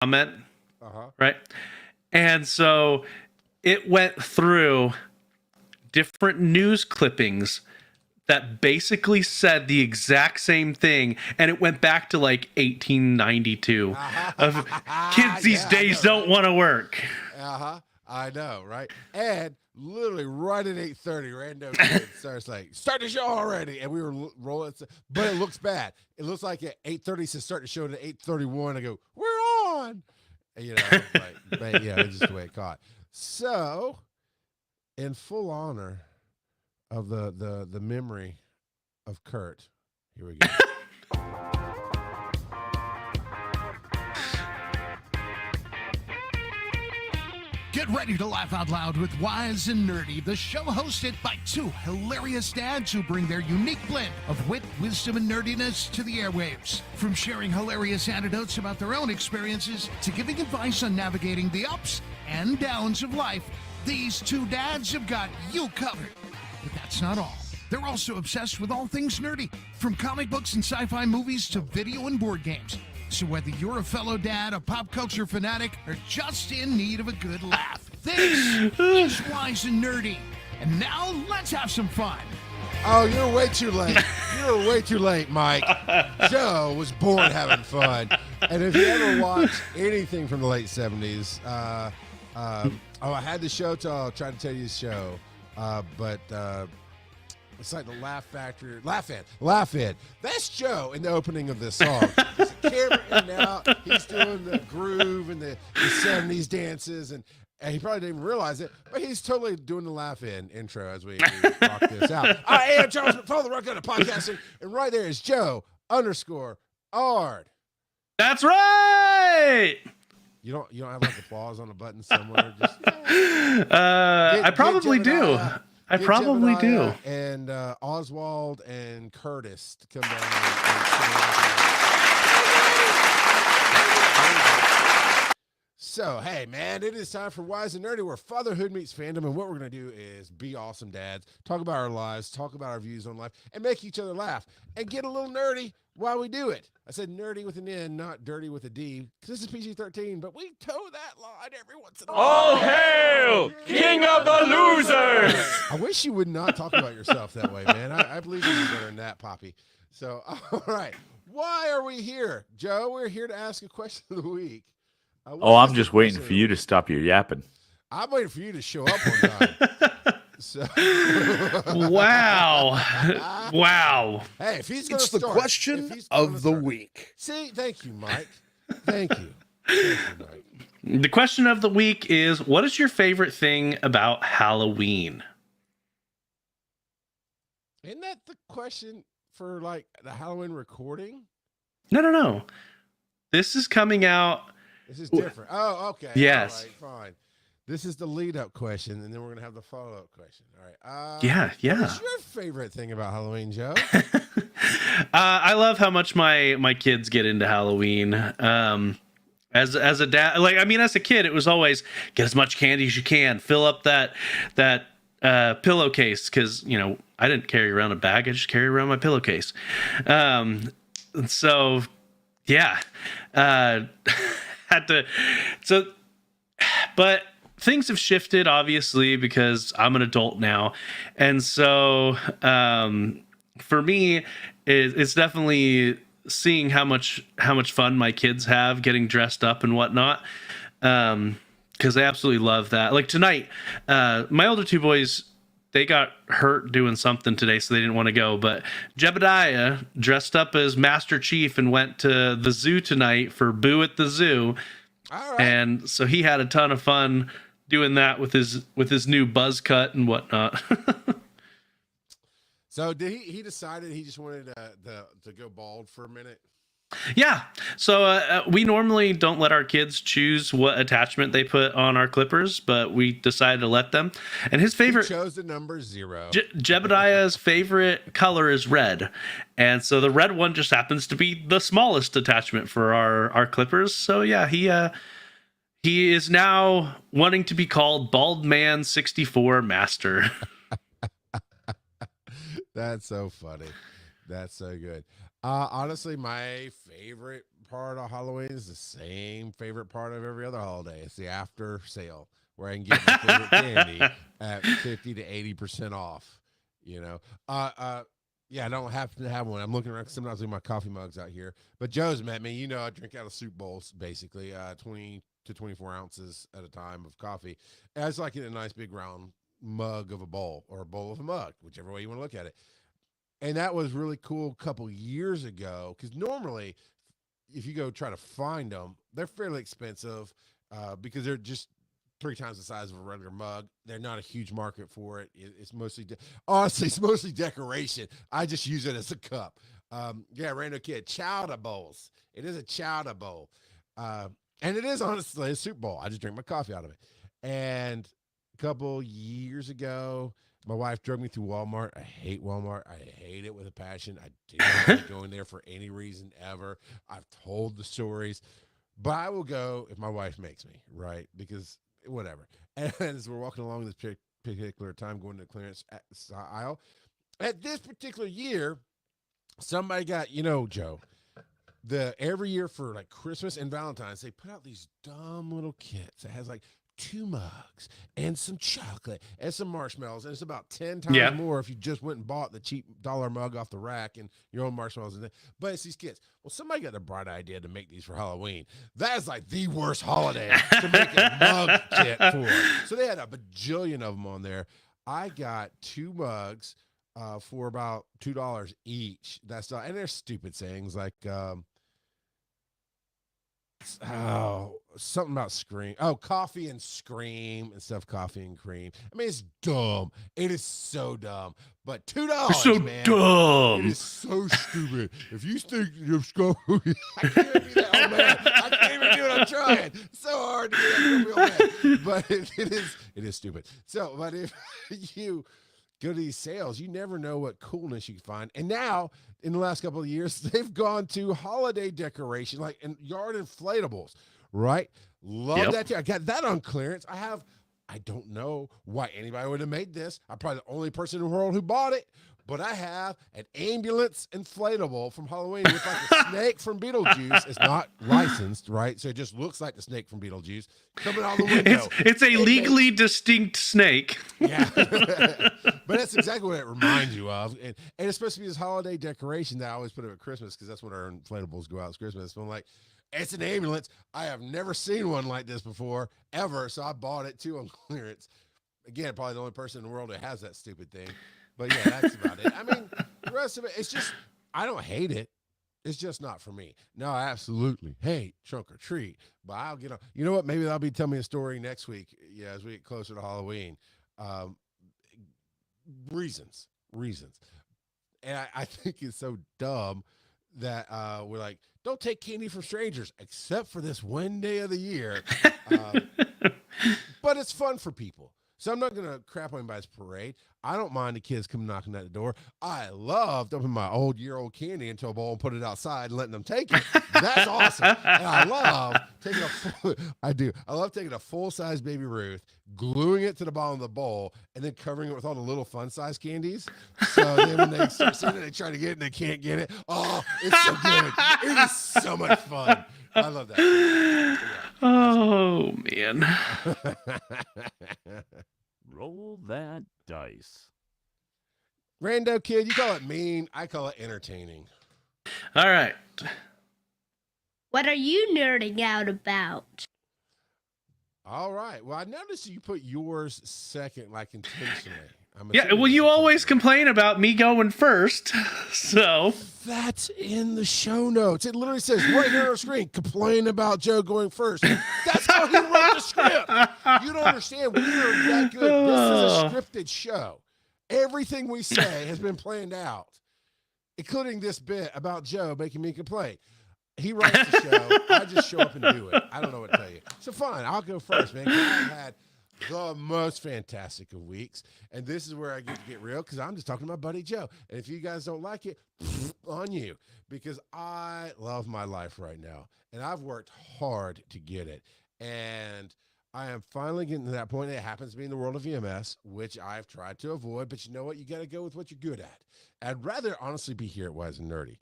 comment, right? And so it went through different news clippings that basically said the exact same thing, and it went back to like 1892 of kids these days don't want to work. I know, right? And literally right at 8:30, random kid starts like, start the show already, and we were rolling, but it looks bad. It looks like at 8:30 to start the show, and at 8:31 I go, we're on, and, you know, like, but, yeah, it's just the way it caught. So, in full honor of the memory of Kurt, here we go. Get ready to laugh out loud with Wise and Nerdy, the show hosted by two hilarious dads who bring their unique blend of wit, wisdom, and nerdiness to the airwaves. From sharing hilarious anecdotes about their own experiences to giving advice on navigating the ups and downs of life, these two dads have got you covered. But that's not all. They're also obsessed with all things nerdy, from comic books and sci-fi movies to video and board games. So whether you're a fellow dad, a pop culture fanatic, or just in need of a good laugh, this is Wise and Nerdy. And now let's have some fun. Oh, you're way too late. You're way too late, Mike. Joe was born having fun. And if you ever watch anything from the late 70s, I had the show till tried to tell you the show, but it's like the Laugh Factory, Laugh In. That's Joe in the opening of this song. There's a camera in and out. He's doing the groove and the 70s dances, and he probably didn't even realize it, but he's totally doing the Laugh In intro as we rock this out. I am Charles McFall, the Rock Out of Podcasting, and right there is Joe _Ard. That's right. You don't have like applause on a button somewhere? Just, I probably do. I probably do. And Oswald and Curtis to come down. So, hey, man, it is time for Wise and Nerdy, where fatherhood meets fandom. And what we're going to do is be awesome dads, talk about our lives, talk about our views on life, and make each other laugh and get a little nerdy while we do it. I said nerdy with an N, not dirty with a D, because this is PG-13, but we toe that line every once in a while. All hail, King of the Losers! I wish you would not talk about yourself that way, man. I believe you better than that, Poppy. So, all right. Why are we here? Joe, we're here to ask a question of the week. I'm just waiting for you to stop your yapping. I'm waiting for you to show up on time. So. Wow. Hey, if he's going to start. It's the question of the week. See, thank you, Mike. Thank you. Thank you, Mike. The question of the week is, what is your favorite thing about Halloween? Isn't that the question for, like, the Halloween recording? No. This is coming out. This is different. Oh, okay. Yes. All right, fine. This is the lead-up question, and then we're going to have the follow-up question. All right. Yeah. What's your favorite thing about Halloween, Joe? I love how much my kids get into Halloween. As a dad, as a kid, it was always get as much candy as you can, fill up that pillowcase, because I didn't carry around a bag, I just carry around my pillowcase. So yeah, but things have shifted, obviously, because I'm an adult now, and so for me, it's definitely seeing how much fun my kids have getting dressed up and whatnot, because they absolutely love that. Like tonight, my older two boys, they got hurt doing something today, so they didn't want to go, but Jebediah dressed up as Master Chief and went to the zoo tonight for Boo at the Zoo. All right. And so he had a ton of fun doing that with his new buzz cut and whatnot. So did he decided he just wanted to go bald for a minute? Yeah. So we normally don't let our kids choose what attachment they put on our clippers, but we decided to let them. And his favorite He chose the number 0. Jebediah's favorite color is red. And so the red one just happens to be the smallest attachment for our clippers. So yeah, he is now wanting to be called Bald Man 64 Master. That's so funny. That's so good. Honestly, my favorite part of Halloween is the same favorite part of every other holiday. It's the after sale where I can get my favorite candy at 50 to 80% off. You know, yeah, I don't have to have one. I'm looking around. Sometimes leave my coffee mugs out here. But Joe's met me. You know, I drink out of soup bowls, basically, 20 to 24 ounces at a time of coffee. And I just like it in a nice big round mug of a bowl or a bowl of a mug, whichever way you want to look at it. And that was really cool a couple years ago because normally, if you go try to find them, they're fairly expensive because they're just 3 times the size of a regular mug. They're not a huge market for it. It's mostly, honestly, it's mostly decoration. I just use it as a cup. Yeah, random kid, chowder bowls. It is a chowder bowl. And it is honestly a soup bowl. I just drink my coffee out of it. And a couple years ago, my wife drug me through Walmart. I hate Walmart. I hate it with a passion. I do not like going there for any reason ever. I've told the stories, but I will go if my wife makes me, right? Because whatever. And as we're walking along this particular time, going to the clearance aisle, at this particular year, somebody got, you know, Joe, every year for like Christmas and Valentine's, they put out these dumb little kits that has like 2 mugs and some chocolate and some marshmallows, and it's about 10 times more if you just went and bought the cheap dollar mug off the rack and your own marshmallows in there. But it's these kits. Well, somebody got the bright idea to make these for Halloween. That is like the worst holiday to make a mug kit for. So they had a bajillion of them on there. I got 2 mugs for about $2 each. That's not, and they're stupid sayings like something about scream. Oh, coffee and scream instead of coffee and cream. I mean, it's dumb. It is so dumb. But $2, so man. dumb. It is so stupid. If you think you're I can't even be that. Oh man, I can't even do it. I'm trying so hard to get that real bad. But it is stupid. So, but if you go to these sales, you never know what coolness you can find. And now, in the last couple of years, they've gone to holiday decoration, like in yard inflatables, right? Love that too. I got that on clearance. I don't know why anybody would have made this. I'm probably the only person in the world who bought it, but I have an ambulance inflatable from Halloween with like a snake from Beetlejuice. It's not licensed, right? So it just looks like the snake from Beetlejuice coming out the window. It's a legally distinct snake. Yeah. But that's exactly what it reminds you of. And it's supposed to be this holiday decoration that I always put up at Christmas because that's when our inflatables go out at Christmas. So I'm like, it's an ambulance. I have never seen one like this before, ever. So I bought it too on clearance. Again, probably the only person in the world that has that stupid thing. But yeah, that's about it. I mean, the rest of it, it's just, I don't hate it. It's just not for me. No, I absolutely hate trunk or treat. But I'll get on. You know what? Maybe that'll be telling me a story next week. Yeah, as we get closer to Halloween. Reasons. And I think it's so dumb that we're like, don't take candy from strangers, except for this one day of the year. But it's fun for people. So I'm not going to crap on anybody's parade. I don't mind the kids come knocking at the door. I love dumping my year-old candy into a bowl and put it outside and letting them take it. That's awesome. And I love taking I love taking a full-size Baby Ruth, gluing it to the bottom of the bowl, and then covering it with all the little fun-size candies. So then when they start seeing it, they try to get it and they can't get it. Oh, it's so good. It is so much fun. I love that. Yeah. Oh, man. Roll that dice. Rando kid, you call it mean. I call it entertaining. All right. What are you nerding out about? All right. Well, I noticed you put yours second, like intentionally. Yeah, well, you always complain about me going first, so. That's in the show notes. It literally says right here on the screen, complain about Joe going first. That's how he wrote the script. You don't understand. We are that good. This is a scripted show. Everything we say has been planned out, including this bit about Joe making me complain. He writes the show. I just show up and do it. I don't know what to tell you. So fine, I'll go first, man. I've had the most fantastic of weeks, and this is where I get real because I'm just talking to my buddy Joe. And if you guys don't like it, on you, because I love my life right now, and I've worked hard to get it, and I am finally getting to that point. It happens to be in the world of EMS, which I've tried to avoid, but you know what? You got to go with what you're good at. I'd rather honestly be here at Wise and Nerdy.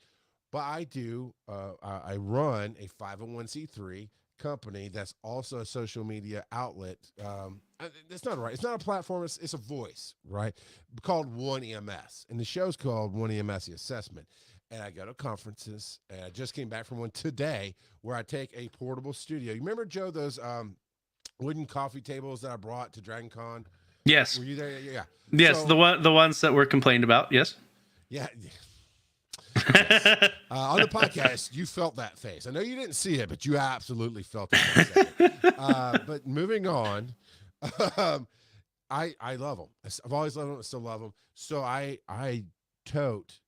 but I do. I run a 501c3 company that's also a social media outlet. It's not right. It's not a platform. It's a voice, right? Called One EMS, and the show's called One EMS: The Assessment. And I go to conferences, and I just came back from one today where I take a portable studio. You remember, Joe, those wooden coffee tables that I brought to Dragon Con? Yes. Were you there? Yeah. Yes, So, the ones that were complained about. Yes. yeah. Yes. On the podcast, you felt that face. I know you didn't see it, but you absolutely felt it for a second. But moving on, I love them. I've always loved them. I still love them. So I tote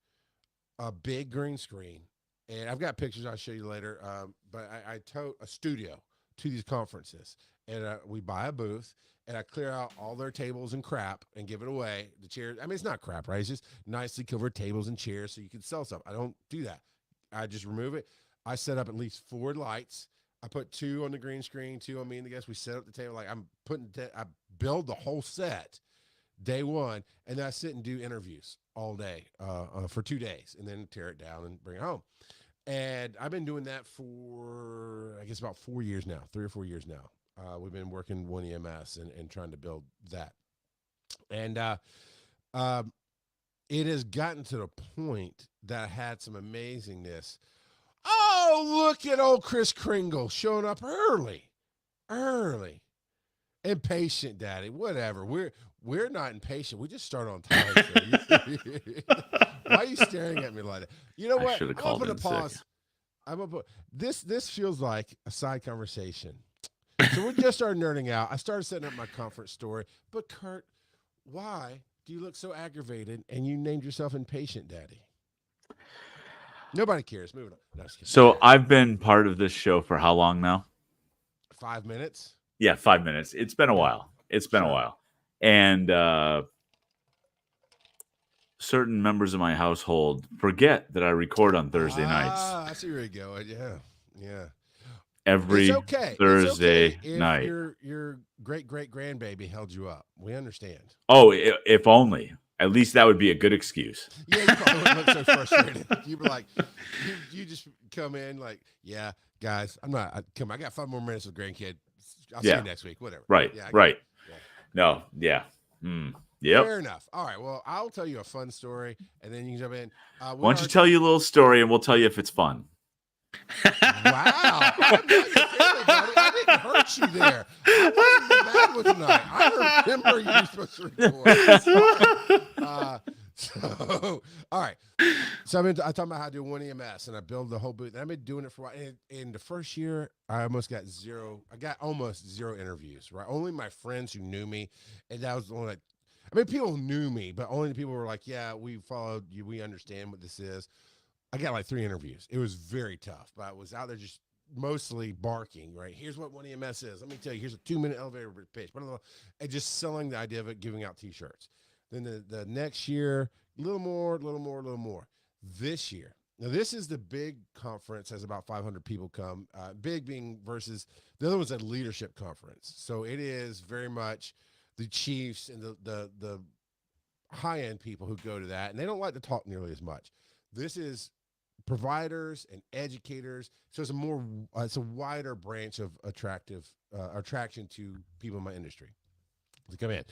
a big green screen, and I've got pictures I'll show you later. But I tote a studio to these conferences, and we buy a booth, and I clear out all their tables and crap and give it away. The chairs, I mean, it's not crap, right? It's just nicely covered tables and chairs so you can sell stuff. I don't do that. I just remove it. I set up at least 4 lights. I put 2 on the green screen, 2 on me and the guests. We set up the table. Like I build the whole set day one, and then I sit and do interviews all day for 2 days, and then tear it down and bring it home. And I've been doing that for, I guess, about 4 years now, 3 or 4 years now. We've been working One EMS and trying to build that. And it has gotten to the point that I had some amazingness. Oh, look at old Chris Kringle showing up early. Impatient, Daddy. Whatever. We're not impatient. We just start on time. Why are you staring at me like that? You know what? I should have called in pause. sick. I'm gonna put this feels like a side conversation. So we just started nerding out. I started setting up my conference story. But Kurt, why do you look so aggravated and you named yourself Impatient, Daddy? Nobody cares. Moving on. No, So I've been part of this show for how long now? 5 minutes. Yeah, 5 minutes. It's been a while. And certain members of my household forget that I record on Thursday nights. I see where you're going. Yeah. Every It's okay. Thursday if night. Your great grandbaby held you up. We understand. Oh, if only. At least that would be a good excuse. Yeah, you probably wouldn't look so frustrated. You were like, you just come in like, yeah, guys, I got 5 more minutes with grandkid. I'll see you next week. Whatever. Right. Yeah, right. Yeah. No. Yeah. Yep. Fair enough. All right. Well, I'll tell you a fun story, and then you can jump in. Why don't you tell you a little story, and we'll tell you if it's fun. Wow. I'm not your family, buddy. I didn't hurt you there. I wasn't mad with tonight. I remember you were supposed to record. So, all right. So I talking about how to do One EMS, and I build the whole booth. And I've been doing it for a while. And in the first year, I got almost zero interviews, right? Only my friends who knew me. And that was the only, people knew me, but only the people who were like, yeah, we followed you. We understand what this is. I got like 3 interviews. It was very tough, but I was out there just mostly barking, right? Here's what One EMS is. Let me tell you, here's a 2-minute elevator pitch. Blah, blah, blah, and just selling the idea of it, giving out T-shirts. Then the next year, a little more. This year, now this is the big conference, has about 500 people come. Big being versus the other one's a leadership conference. So it is very much the chiefs and the high-end people who go to that, and they don't like to talk nearly as much. This is providers and educators, so it's a wider branch of attraction to people in my industry to come in.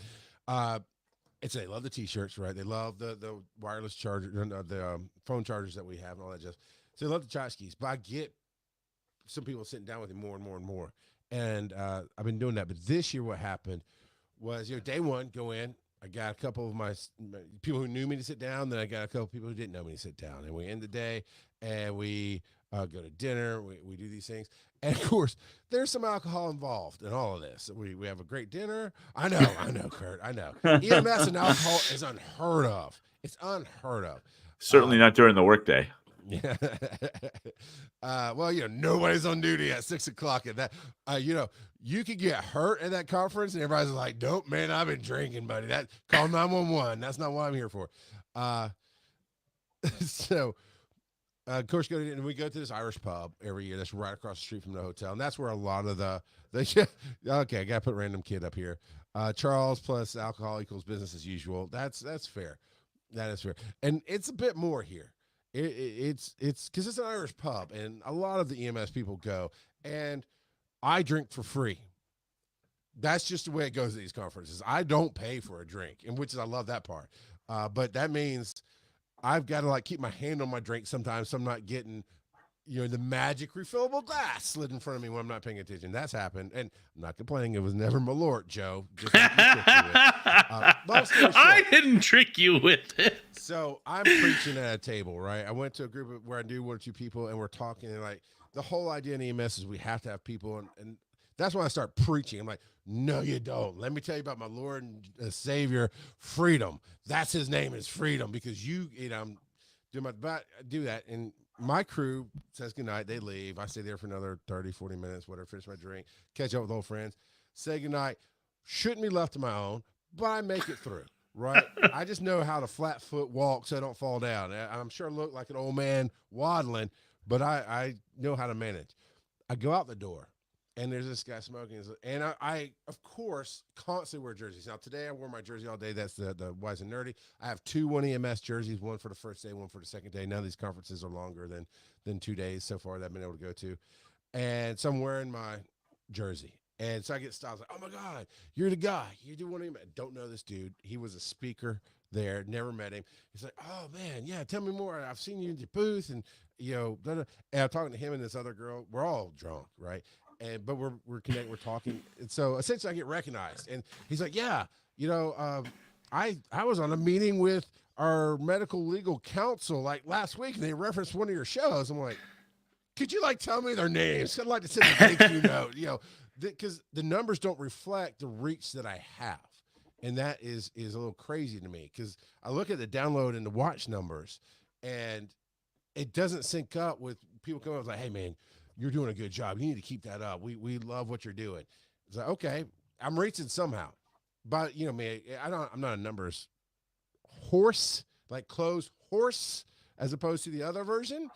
They love the T-shirts, right? They love the wireless charger, the phone chargers that we have, and all that stuff. So they love the tchotchkes. But I get some people sitting down with me more and more and more, and I've been doing that. But this year, what happened was, day one, go in. I got a couple of my people who knew me to sit down. Then I got a couple of people who didn't know me to sit down. And we end the day, and we go to dinner. We do these things. And, of course, there's some alcohol involved in all of this. We have a great dinner. I know, Kurt. I know. EMS and alcohol is unheard of. It's unheard of. Certainly not during the workday. Yeah. Well, nobody's on duty at 6 o'clock at that. You could get hurt at that conference, and everybody's like, "Nope, man, I've been drinking, buddy. Call 911. That's not what I'm here for." So, of course, we go to this Irish pub every year. That's right across the street from the hotel, and that's where a lot of the okay, I gotta put random kid up here. Charles plus alcohol equals business as usual. That's fair. That is fair, and it's a bit more here. It's because it's an Irish pub, and a lot of the EMS people go, and I drink for free. That's just the way it goes at these conferences. I don't pay for a drink, and which is I love that part. But that means I've got to like keep my hand on my drink sometimes, so I'm not getting the magic refillable glass slid in front of me when I'm not paying attention. That's happened, and I'm not complaining. It was never Malort, Joe. Just like long story short, I didn't trick you with it. so I'm preaching at a table, right? I went to a group where I knew one or two people, and we're talking, and like the whole idea in EMS is we have to have people, and that's when I start preaching. I'm like, no, you don't. Let me tell you about my Lord and Savior, freedom. That's his name is freedom, because I'm doing do that, and my crew says goodnight. They leave. I stay there for another 30, 40 minutes, whatever, finish my drink, catch up with old friends, say goodnight. Shouldn't be left to my own, but I make it through, right? I just know how to flat foot walk so I don't fall down. I'm sure I look like an old man waddling, but I know how to manage. I go out the door, and there's this guy smoking, and I of course, constantly wear jerseys. Now, today I wore my jersey all day. That's the Wise and Nerdy. I have 2 EMS jerseys, one for the first day, one for the second day. None of these conferences are longer than 2 days so far that I've been able to go to. And so I'm wearing my jersey. And so I get stopped. Like, oh, my God, you're the guy. You do one EMS. Don't know this dude. He was a speaker there. Never met him. He's like, oh, man, yeah, tell me more. I've seen you in the booth. And, blah, blah. And I'm talking to him and this other girl. We're all drunk, right? But we're connecting, we're talking, and so essentially I get recognized. And he's like, "Yeah, I was on a meeting with our medical legal counsel like last week, and they referenced one of your shows." I'm like, "Could you like tell me their names? I'd like to send a thank you note, because the numbers don't reflect the reach that I have, and that is a little crazy to me because I look at the download and the watch numbers, and it doesn't sync up with people coming up like, hey man, you're doing a good job. You need to keep that up. We love what you're doing. It's like, okay, I'm reaching somehow. But me, I'm not a numbers horse, like closed horse, as opposed to the other version.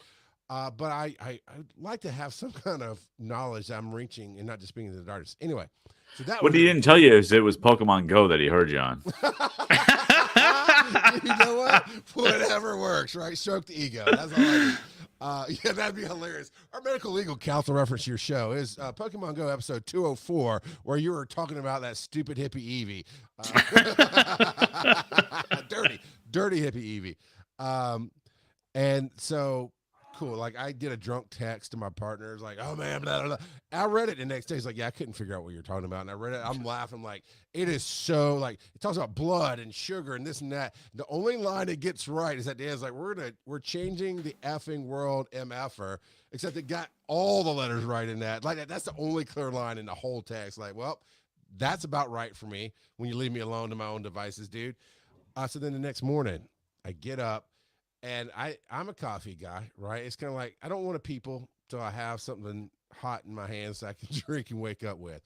But I'd like to have some kind of knowledge that I'm reaching and not just being the artist. Anyway, so that what he didn't tell you is it was Pokemon Go that he heard you on. You know what? Whatever works, right? Stroke the ego. That's all I do. Yeah, that'd be hilarious. Our medical legal counsel reference to your show is Pokemon Go episode 204, where you were talking about that stupid hippie Eevee. Dirty hippie Eevee. And so, cool. Like, I did a drunk text to my partner. It was like, oh, man, blah, blah, blah. I read it the next day. He's like, yeah, I couldn't figure out what you're talking about. And I read it. I'm laughing like, it is so, like, it talks about blood and sugar and this and that. The only line it gets right is at the end. It's like, we're changing the effing world MFer, except it got all the letters right in that. Like, that's the only clear line in the whole text. Like, well, that's about right for me when you leave me alone to my own devices, dude. So then the next morning, I get up. And I'm a coffee guy, right? It's kind of like I don't want to people till I have something hot in my hands so I can drink and wake up with.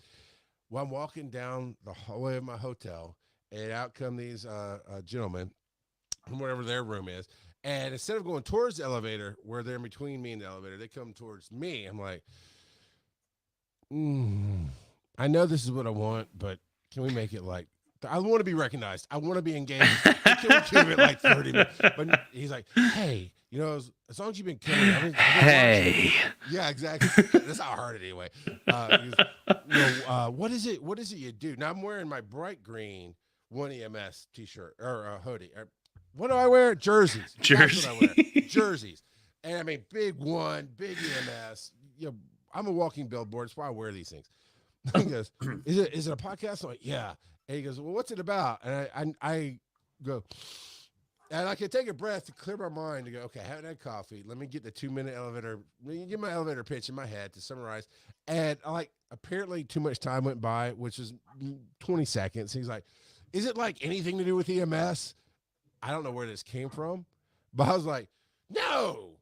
Well, I'm walking down the hallway of my hotel, and out come these gentlemen from whatever their room is. And instead of going towards the elevator, where they're in between me and the elevator, they come towards me. I'm like, I know this is what I want, but can we make it like, I want to be recognized. I want to be engaged. Can we give it like 30 minutes? But he's like, hey, as long as you've been killing it. Hey. Yeah, exactly. That's how I heard it anyway. What is it? What is it you do? Now I'm wearing my bright green 1EMS t-shirt or hoodie. What do I wear? Jerseys. That's what I wear. Jerseys. And I mean, big EMS. I'm a walking billboard. That's why I wear these things. He goes, is it a podcast? I'm like, yeah. And he goes, well, what's it about? And I go, and I can take a breath to clear my mind to go, okay, I haven't had coffee. Let me get the 2-minute elevator. Let me get my elevator pitch in my head to summarize. And apparently too much time went by, which is 20 seconds. He's like, is it like anything to do with EMS? I don't know where this came from, but I was like, no,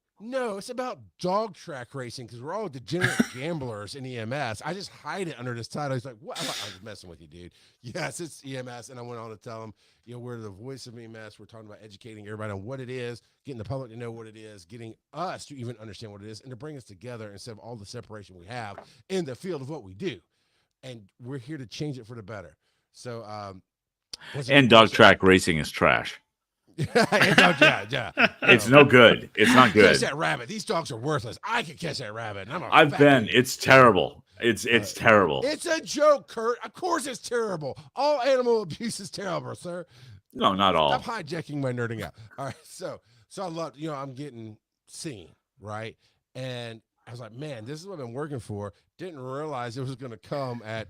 it's about dog track racing because we're all degenerate gamblers in EMS. I just hide it under this title. He's like, what? I'm just messing with you, dude. Yes, it's EMS. And I went on to tell him, we're the voice of EMS. We're talking about educating everybody on what it is, getting the public to know what it is, getting us to even understand what it is, and to bring us together instead of all the separation we have in the field of what we do. And we're here to change it for the better. So, and dog track racing is trash. Yeah. It's no good. It's not Catch good. that rabbit. These dogs are worthless. I can catch that rabbit. And I've been. It's terrible. It's terrible. It's a joke, Kurt. Of course it's terrible. All animal abuse is terrible, sir. No, not all. Stop hijacking my nerding out. All right, so I love, I'm getting seen, right? And I was like, man, this is what I've been working for. Didn't realize it was going to come at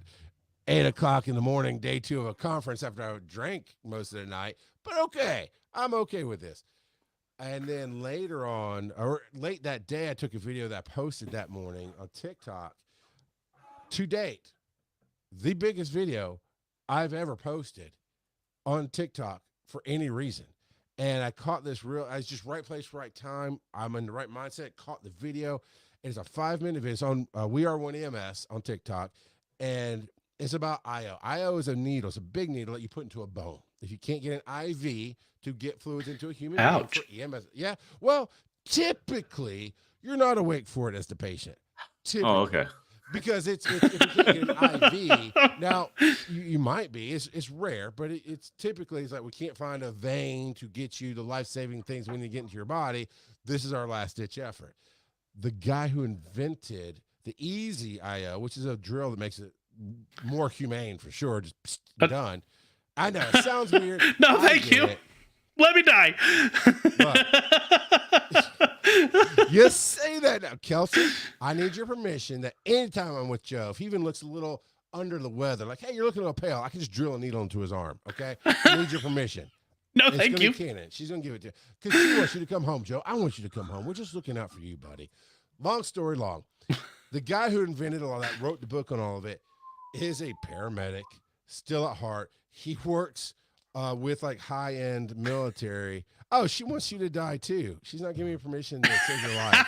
8:00 in the morning, day 2 of a conference after I drank most of the night. But okay, I'm okay with this. And then later on, or late that day, I took a video that I posted that morning on TikTok. To date, the biggest video I've ever posted on TikTok for any reason. And I caught this I was just right place, right time. I'm in the right mindset, caught the video. It's a 5-minute video. It's on We Are One EMS on TikTok. And it's about IO. IO is a needle. It's a big needle that you put into a bone. If you can't get an IV to get fluids into a human being for EMS. Yeah. Well, typically, you're not awake for it as the patient. Typically. Oh, okay. Because if you can't get an IV, now you might be. It's rare, but it's typically it's like we can't find a vein to get you the life-saving things when you get into your body. This is our last-ditch effort. The guy who invented the easy IO, which is a drill that makes it more humane for sure, just done. I know it sounds weird. No, thank you. Let me die. You say that now, Kelsey. I need your permission that anytime I'm with Joe, if he even looks a little under the weather, like, hey, you're looking a little pale, I can just drill a needle into his arm, okay? I need your permission. No, it's thank you. Canon. She's going to give it to you. Because she wants you to come home, Joe. I want you to come home. We're just looking out for you, buddy. Long story long. The guy who invented all that, wrote the book on all of it, is a paramedic, still at heart. He works with like high-end military. Oh, she wants you to die too. She's not giving you permission to save your life.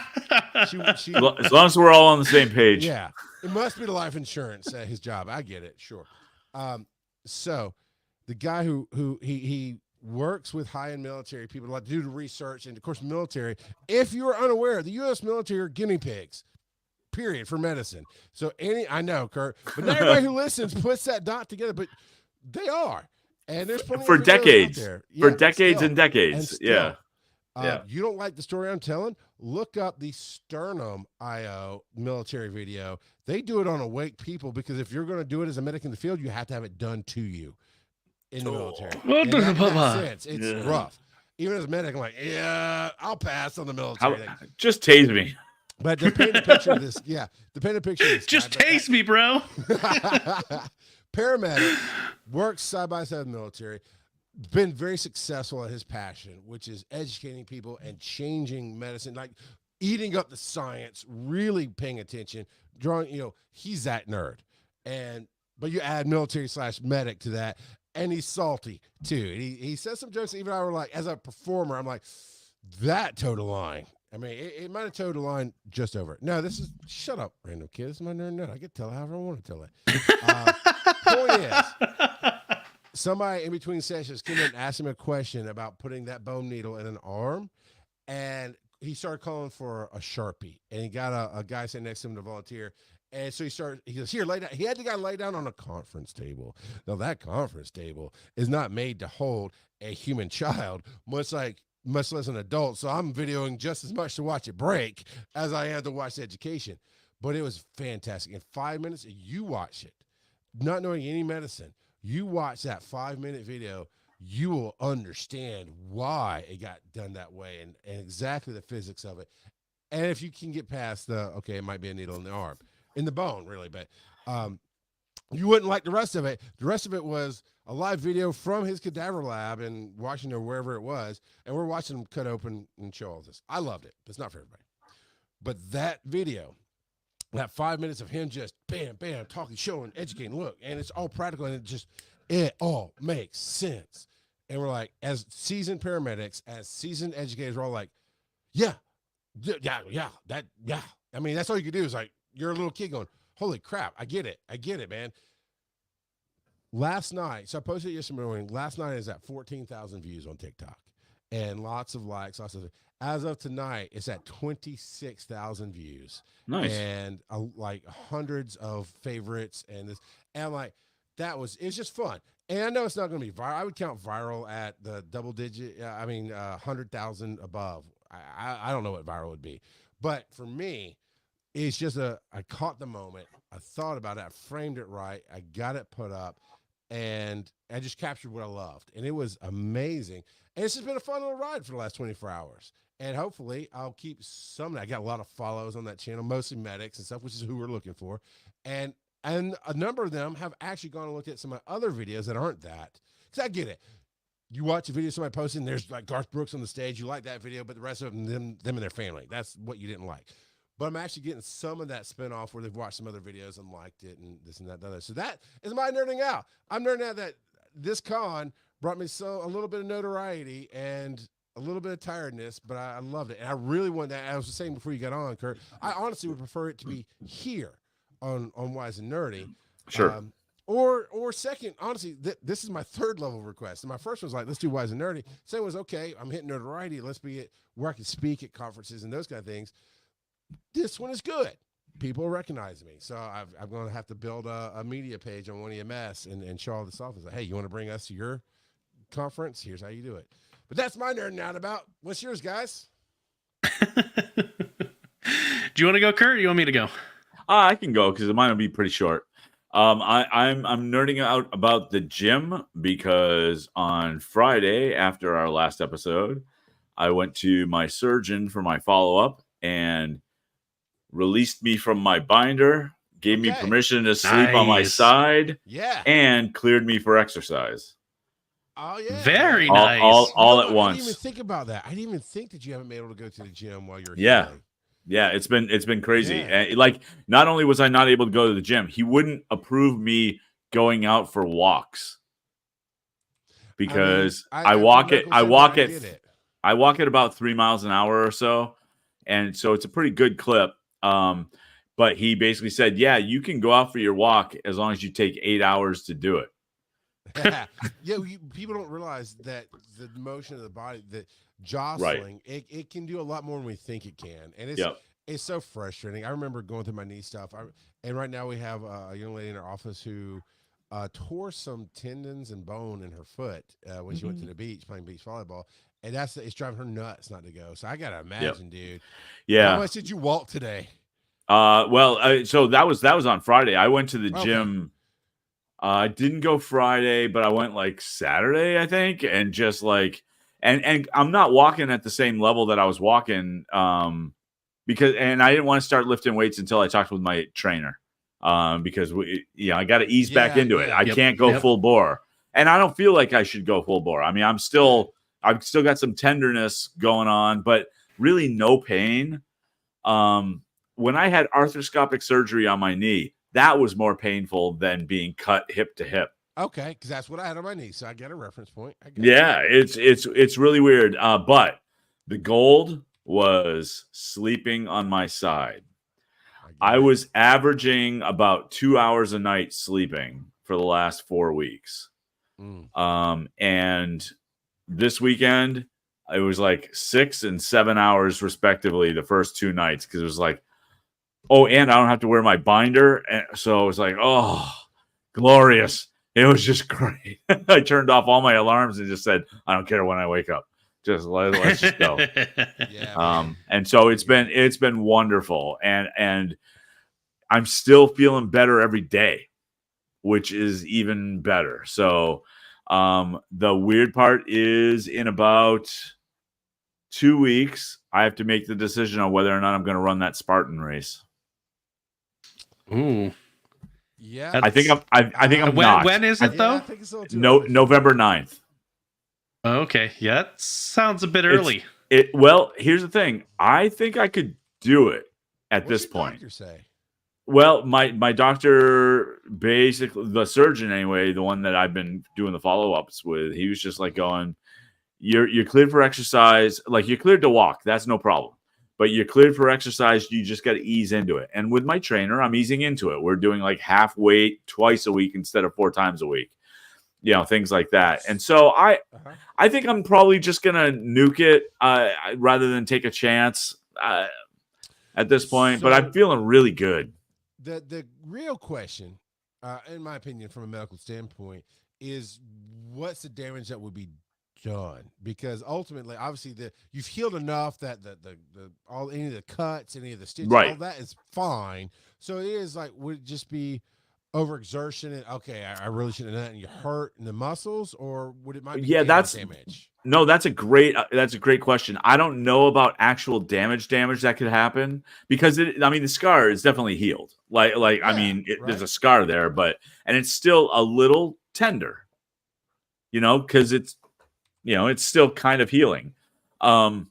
She, As long as we're all on the same page. Yeah, it must be the life insurance at his job. I get it, sure. So the guy who he works with high-end military people like to do the research, and of course, military. If you are unaware, the U.S. military are guinea pigs. Period for medicine. So I know, Kurt, but not everybody who listens puts that dot together, but they are. And there's plenty for of decades, there. for Yeah, decades still. and decades. Still, Yeah. You don't like the story I'm telling? Look up the Sternum IO military video. They do it on awake people because if you're going to do it as a medic in the field, you have to have it done to you in the military. In that sense, it's rough. Even as a medic, I'm like, yeah, I'll pass on the military thing. Just tase me. But to paint a picture of this, Just taste me, bro. Paramedic works side by side with the military, been very successful at his passion, which is educating people and changing medicine, like eating up the science, really paying attention, drawing, he's that nerd. But you add military/medic to that, and he's salty too. And he says some jokes, even I were like, as a performer, I'm like, that towed a line. I mean, it might have towed a line just over. No, shut up, random kid. This is my nerd. I can tell it however I want to tell it. Point is, somebody in between sessions came in and asked him a question about putting that bone needle in an arm, and he started calling for a Sharpie, and he got a guy sitting next to him to volunteer. And so he goes, here, lay down. He had the guy lay down on a conference table. Now, that conference table is not made to hold a human child, much less an adult. So I'm videoing just as much to watch it break as I am to watch the education. But it was fantastic. In 5 minutes, you watch it, not knowing any medicine. You watch that 5-minute video, you will understand why it got done that way and exactly the physics of it. And if you can get past it might be a needle in the arm, in the bone, really, but you wouldn't like the rest of it. The rest of it was a live video from his cadaver lab in Washington or wherever it was, and we're watching him cut open and show all this. I loved it, but it's not for everybody. But that video, that 5 minutes of him just bam, bam, talking, showing, educating, look, and it's all practical, and it all makes sense. And we're like, as seasoned paramedics, as seasoned educators, we're all like, yeah. I mean, that's all you can do is like, you're a little kid going, holy crap, I get it, man. Last night, so I posted it yesterday morning. Last night is at 14,000 views on TikTok and lots of likes. As of tonight, it's at 26,000 views. Nice. And like hundreds of favorites. And I'm like, it's just fun. And I know it's not going to be viral. I would count viral at the double digit. 100,000 above. I don't know what viral would be, but for me, it's just I caught the moment. I thought about it. I framed it right. I got it put up, and I just captured what I loved, and it was amazing. And it's just been a fun little ride for the last 24 hours. And hopefully, I'll keep some. I got a lot of follows on that channel, mostly medics and stuff, which is who we're looking for. And a number of them have actually gone and looked at some of my other videos that aren't that. Because I get it. You watch a video somebody posting, there's like Garth Brooks on the stage. You like that video, but the rest of them and their family. That's what you didn't like. But I'm actually getting some of that spinoff where they've watched some other videos and liked it and this and that and the other. So that is my nerding out. I'm nerding out that this con brought me a little bit of notoriety and a little bit of tiredness, but I loved it. And I really want that. I was saying before you got on, Kurt, I honestly would prefer it to be here on Wise and Nerdy. Sure. Or second, honestly, this is my third level request. And my first one was like, let's do Wise and Nerdy. Second was, okay, I'm hitting notoriety. Let's be it where I can speak at conferences and those kind of things. This one is good. People recognize me. So I'm going to have to build a media page on one EMS and show all this off. It's like, hey, you want to bring us to your conference? Here's how you do it. But that's my nerding out about. What's yours, guys? Do you want to go, Kurt, or you want me to go? I can go because mine will be pretty short. I'm nerding out about the gym because on Friday after our last episode, I went to my surgeon for my follow-up and released me from my binder, gave me permission to sleep on my side, and cleared me for exercise. Oh yeah, very nice. All at once. I didn't even think about that. I didn't even think that you haven't been able to go to the gym while you're healing. Yeah, it's been crazy. Yeah. Like, not only was I not able to go to the gym, he wouldn't approve me going out for walks because I walk at about 3 miles an hour or so, and so it's a pretty good clip. But he basically said, yeah, you can go out for your walk as long as you take 8 hours to do it. People don't realize that the motion of the body, the jostling, it can do a lot more than we think it can, and it's so frustrating. I remember going through my knee stuff, and right now we have a young lady in our office who tore some tendons and bone in her foot when she went to the beach playing beach volleyball, and it's driving her nuts not to go. So I gotta imagine, dude. Yeah. How much did you walk today? So that was on Friday. I went to the gym. I didn't go Friday, but I went like Saturday, I think, and just like, and I'm not walking at the same level that I was walking, because I didn't want to start lifting weights until I talked with my trainer, because I got to ease back into it. I can't go full bore, and I don't feel like I should go full bore. I mean, I've still got some tenderness going on, but really no pain. When I had arthroscopic surgery on my knee, that was more painful than being cut hip to hip. Okay, because that's what I had on my knee, so I get a reference point. It's really weird. But the gold was sleeping on my side. I was averaging about 2 hours a night sleeping for the last 4 weeks. And this weekend, it was like 6 and 7 hours respectively the first 2 nights, because it was like, oh, and I don't have to wear my binder. And so it was like, oh, glorious. It was just great. I turned off all my alarms and just said, I don't care when I wake up. Just let's just go. And so it's been wonderful. And I'm still feeling better every day, which is even better. So the weird part is in about 2 weeks, I have to make the decision on whether or not I'm going to run that Spartan race. Ooh. Yeah. I think I'm not. When is it though? I think it's a little too early. November 9th. Okay. Yeah, that sounds a bit early. Well, here's the thing. I think I could do it at this point. What's your doctor say? Well, my doctor, basically the surgeon anyway, the one that I've been doing the follow-ups with, he was just like going, you're cleared for exercise. Like, you're cleared to walk. That's no problem. But you're cleared for exercise. You just got to ease into it. And with my trainer, I'm easing into it. We're doing like half weight twice a week instead of 4 times a week. Things like that. And so I think I'm probably just going to nuke it rather than take a chance at this point. But I'm feeling really good. The real question, in my opinion, from a medical standpoint, is what's the damage that would be done? Because ultimately, obviously, you've healed enough that the all any of the cuts, any of the stitches, Right. all that is fine. So it is like, would it just be overexertion and okay, I really shouldn't have done that, and you hurt in the muscles, or would it might be Yeah, damage? no, that's a great question. I don't know about actual damage that could happen because the scar is definitely healed. I mean, there's a scar there, and it's still a little tender, because it's still kind of healing. But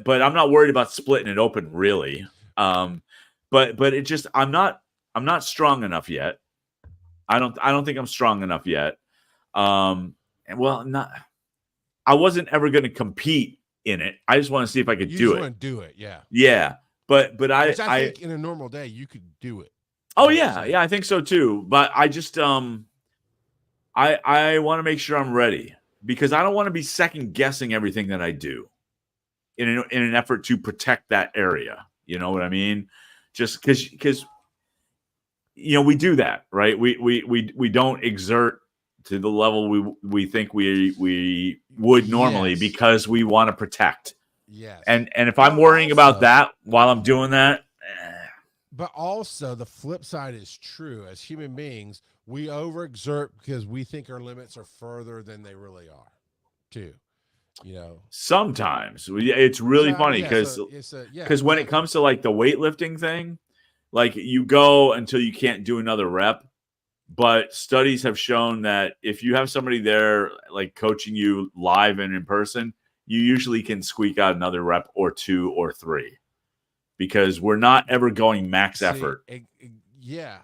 I'm not worried about splitting it open really. But it just I'm not strong enough yet. I don't think I'm strong enough yet. Not. I wasn't ever going to compete in it. I just want to see if I could do it. Want to do it, yeah. Yeah, but I think in a normal day you could do it. Oh yeah, I think so too. But I just I want to make sure I'm ready because I don't want to be second guessing everything that I do in an effort to protect that area. You know what I mean? Just because we do that, right? We don't exert to the level we think we would normally because we want to protect. Yes. And if I'm worrying about that while I'm doing that. But also the flip side is true. As human beings, we overexert because we think our limits are further than they really are, too. Sometimes it's really funny because when it comes to like the weightlifting thing, like you go until you can't do another rep. But studies have shown that if you have somebody there like coaching you live and in person, you usually can squeak out another rep or 2 or 3 because we're not ever going max effort. Yeah.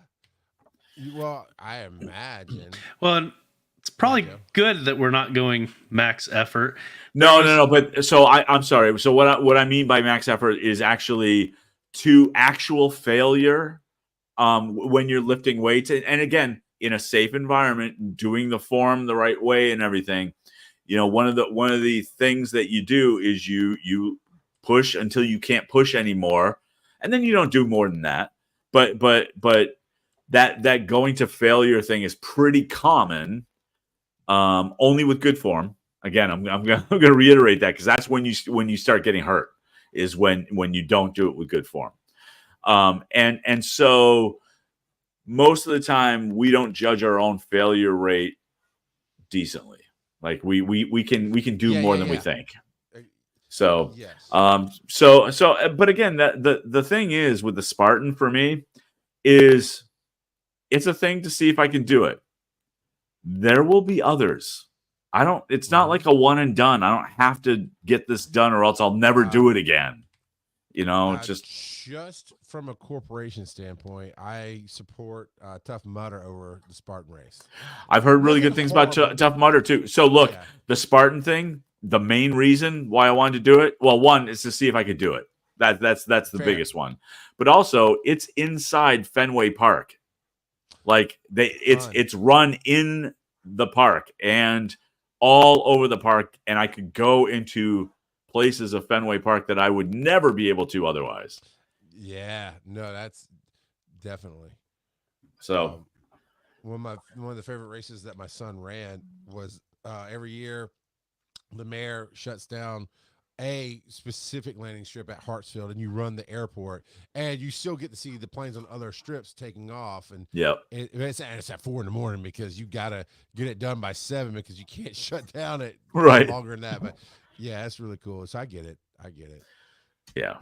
Well, I imagine. Well, it's probably good that we're not going max effort. No. But so I'm sorry. So what I mean by max effort is actually to actual failure. When you're lifting weights, and again, in a safe environment, doing the form the right way and everything, one of the things that you do is you push until you can't push anymore, and then you don't do more than that. But that going to failure thing is pretty common, only with good form. Again, I'm gonna reiterate that because that's when you start getting hurt is when you don't do it with good form. And so most of the time we don't judge our own failure rate decently. Like we can do more than we think. So, yes. But again, the thing is with the Spartan for me is it's a thing to see if I can do it. There will be others. It's not like a one and done. I don't have to get this done or else I'll never do it again. It's just from a corporation standpoint, I support Tough Mudder over the Spartan race. I've heard really good things about Tough Mudder too. So look, the Spartan thing, the main reason why I wanted to do it, well, one is to see if I could do it. That's the biggest one. But also, it's inside Fenway Park. Like it's run in the park and all over the park, and I could go into places of Fenway Park that I would never be able to otherwise. Yeah, no, that's definitely. So, one of the favorite races that my son ran was every year the mayor shuts down a specific landing strip at Hartsfield, and you run the airport, and you still get to see the planes on other strips taking off. And it's at 4 a.m. because you gotta get it done by 7 because you can't shut down it longer than that. But yeah, that's really cool. So I get it. Yeah.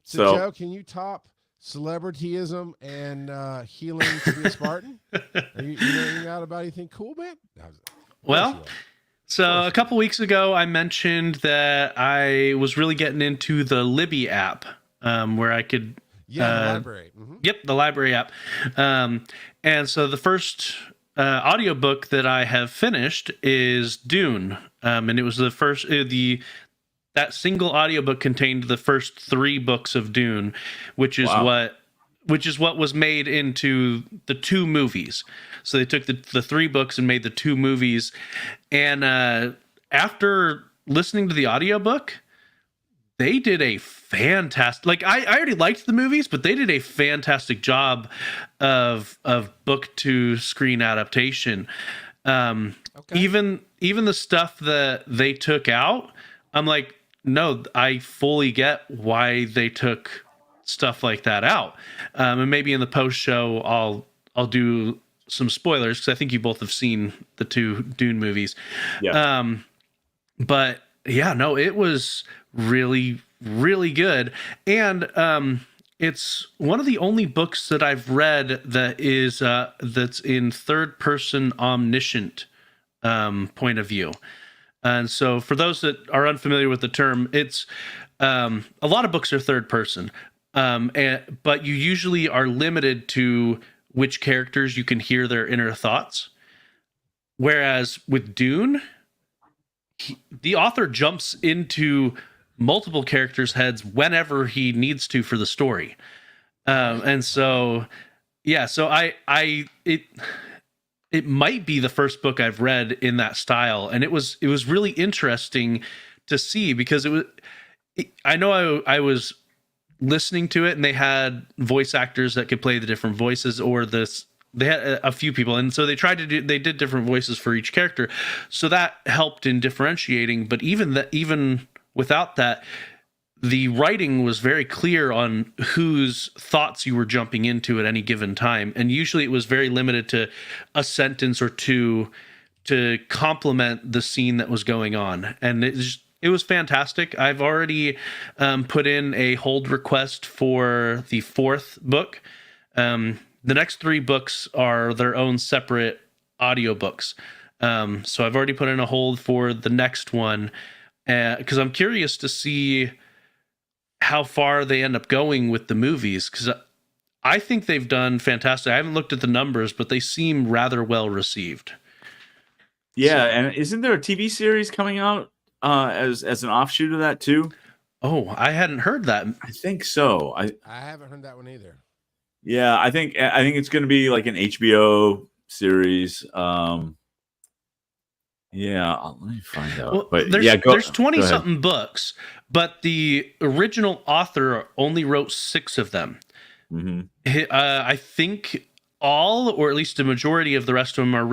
So Joe, can you top celebrityism and healing to be a Spartan? Are you knowing out about anything cool, man? Well, so a couple weeks ago, I mentioned that I was really getting into the Libby app, where I could. The library. Mm-hmm. Yep, the library app. And so the first audiobook that I have finished is Dune, and it was the first that single audiobook contained the first 3 books of Dune, which is what was made into the 2 movies. So they took the 3 books and made the 2 movies. And after listening to the audiobook, they did a fantastic, like I already liked the movies, but they did a fantastic job of book to screen adaptation. Even the stuff that they took out, I'm like, no, I fully get why they took stuff like that out. And maybe in the post show, I'll do some spoilers because I think you both have seen the 2 Dune movies. Yeah. But yeah, no, it was really, really good. And it's one of the only books that I've read that is that's in third person omniscient point of view. And so for those that are unfamiliar with the term, it's a lot of books are third person, but you usually are limited to which characters you can hear their inner thoughts. Whereas with Dune, the author jumps into multiple characters' heads whenever he needs to for the story. And so, yeah, so it might be the first book I've read in that style. And it was really interesting to see because I know I was listening to it and they had voice actors that could play the different voices, or they had a few people, and so they did different voices for each character, so that helped in differentiating. But even without that, the writing was very clear on whose thoughts you were jumping into at any given time, and usually it was very limited to a sentence or two to complement the scene that was going on. And it was fantastic. I've already put in a hold request for the 4th book. The next 3 books are their own separate audiobooks. So I've already put in a hold for the next one because I'm curious to see how far they end up going with the movies, because I think they've done fantastic. I haven't looked at the numbers, but they seem rather well received. Yeah, and isn't there a TV series coming out as an offshoot of that too? Oh, I hadn't heard that. I think so. I haven't heard that one either. Yeah, I think it's going to be like an HBO series. Yeah, let me find out. Well, but there's 20 something books, but the original author only wrote 6 of them. Mm-hmm. I think all, or at least a majority of the rest of them are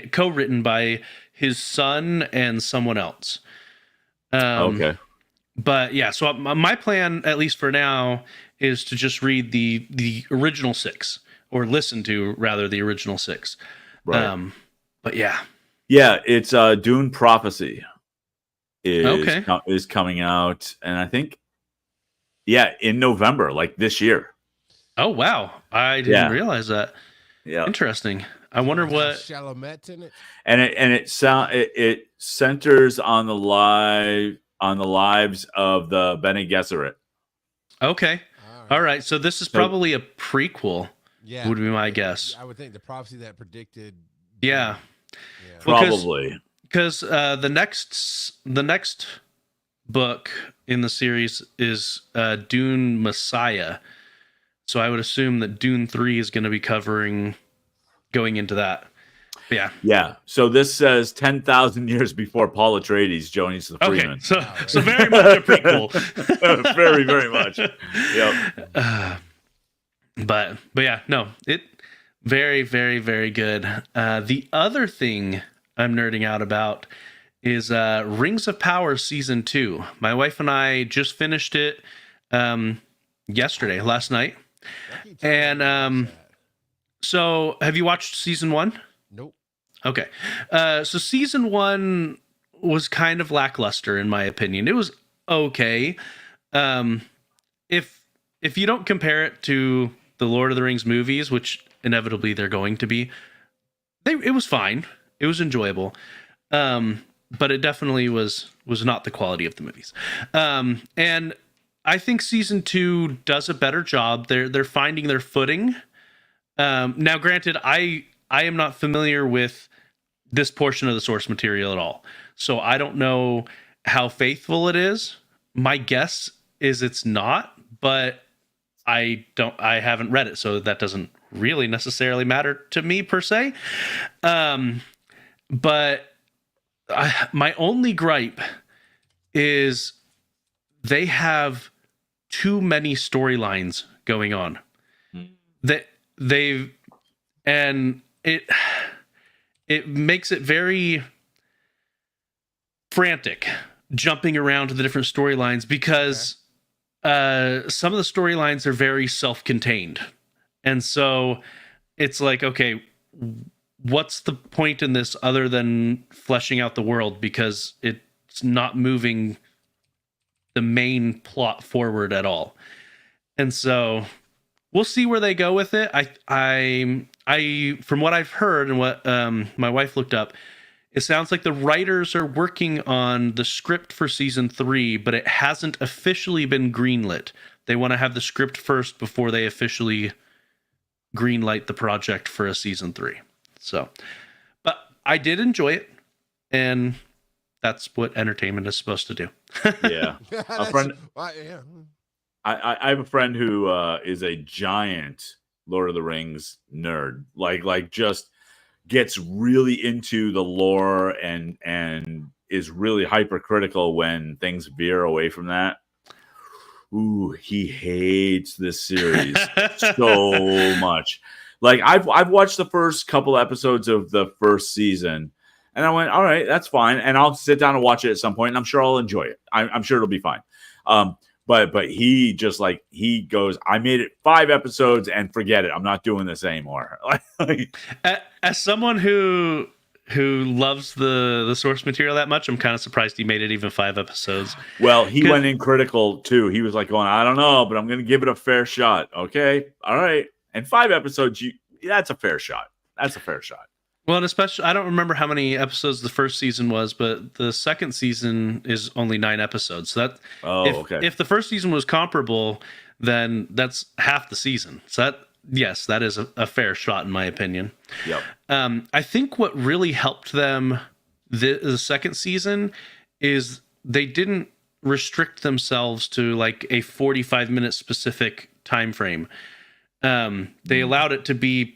co-written by his son and someone else. Okay. But yeah, so my plan, at least for now, is to just read the original 6, or listen to rather the original 6. Right. But yeah. Yeah, it's Dune Prophecy is coming out, and I think in November, like this year. Oh wow, I didn't realize that. Yeah, interesting. I wonder what Chalamet in it. And it centers on the lives of the Bene Gesserit. Okay. All right. So this is probably a prequel. Yeah, would be my guess. I would think the prophecy that predicted. Yeah. Probably. Because the next book in the series is Dune Messiah. So I would assume that Dune 3 is going to be going into that. But yeah. Yeah. So this says 10,000 years before Paul Atreides joins the Freeman. Okay. So very much a prequel. Very, very much. Yep. But yeah, no, it very, very, very good. The other thing I'm nerding out about is Rings of Power Season 2. My wife and I just finished it last night. And so have you watched Season 1? Nope. Okay. So Season 1 was kind of lackluster in my opinion. It was okay. If you don't compare it to the Lord of the Rings movies, which inevitably they're going to be, it was fine. It was enjoyable. But it definitely was not the quality of the movies. And I think Season 2 does a better job. They're finding their footing. Now, granted, I am not familiar with this portion of the source material at all, so I don't know how faithful it is. My guess is it's not, but I haven't read it, so that doesn't really necessarily matter to me per se. But my only gripe is they have too many storylines going on. That they've and it makes it very frantic jumping around to the different storylines because some of the storylines are very self-contained. And so it's like, okay, what's the point in this other than fleshing out the world, because it's not moving the main plot forward at all. And so we'll see where they go with it. I from what I've heard and what my wife looked up, it sounds like the writers are working on the script for season 3, but it hasn't officially been greenlit. They want to have the script first before they officially greenlight the project for a season 3. So, but I did enjoy it, and that's what entertainment is supposed to do. Yeah. A friend. Yeah. I have a friend who is a giant Lord of the Rings nerd. Like just gets really into the lore and is really hypercritical when things veer away from that. Ooh, he hates this series so much. Like I've watched the first couple episodes of the first season, and I went, all right, that's fine, and I'll sit down and watch it at some point, and I'm sure I'll enjoy it. I'm sure it'll be fine. But he just he goes, I made it 5 episodes and forget it. I'm not doing this anymore. As someone who loves the source material that much, I'm kind of surprised he made it even 5 episodes. Well, he went in critical too. He was like going, I don't know, but I'm going to give it a fair shot. Okay. All right. And 5 episodes, that's a fair shot. That's a fair shot. Well, and especially, I don't remember how many episodes the first season was, but the second season is only 9 episodes. So that, if the first season was comparable, then that's half the season. So that is a fair shot in my opinion. Yep. I think what really helped them the second season is they didn't restrict themselves to like a 45-minute specific time frame. They allowed it to be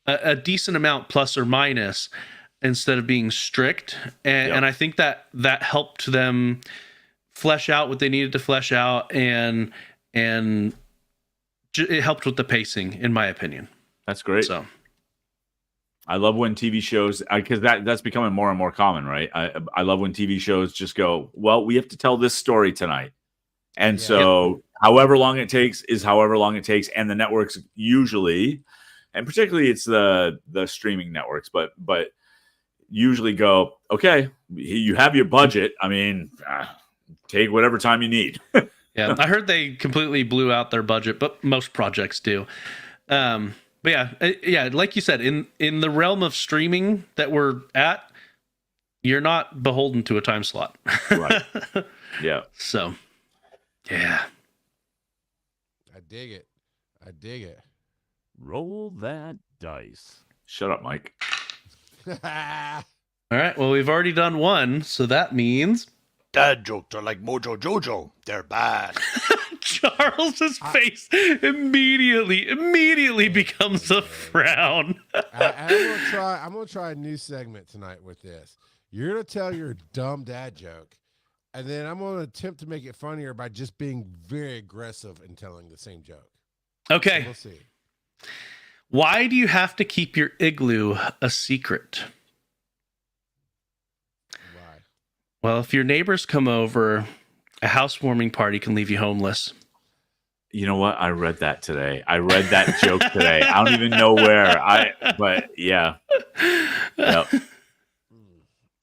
a decent amount plus or minus instead of being strict. And I think that helped them flesh out what they needed to flesh out, and it helped with the pacing, in my opinion. That's great. So I love when TV shows, because that's becoming more and more common, right? I love when TV shows just go, well, we have to tell this story tonight. And so however long it takes is however long it takes. And the networks usually, and particularly it's the streaming networks, but usually go, okay, you have your budget. I mean, take whatever time you need. Yeah, I heard they completely blew out their budget, but most projects do. But yeah, like you said, in the realm of streaming that we're at, you're not beholden to a time slot. Right. Yeah. So, yeah. I dig it. Roll that dice. Shut up, Mike. All right. Well, we've already done 1, so that means Dad jokes are like Mojo Jojo. They're bad. Charles's face immediately becomes a frown. I'm gonna try a new segment tonight with this. You're gonna tell your dumb dad joke, and then I'm gonna attempt to make it funnier by just being very aggressive and telling the same joke. Okay. So we'll see. Why do you have to keep your igloo a secret? Why? Well, if your neighbors come over, a housewarming party can leave you homeless. You know what? I read that today. I read that joke today. I don't even know where. But yeah. Yep. All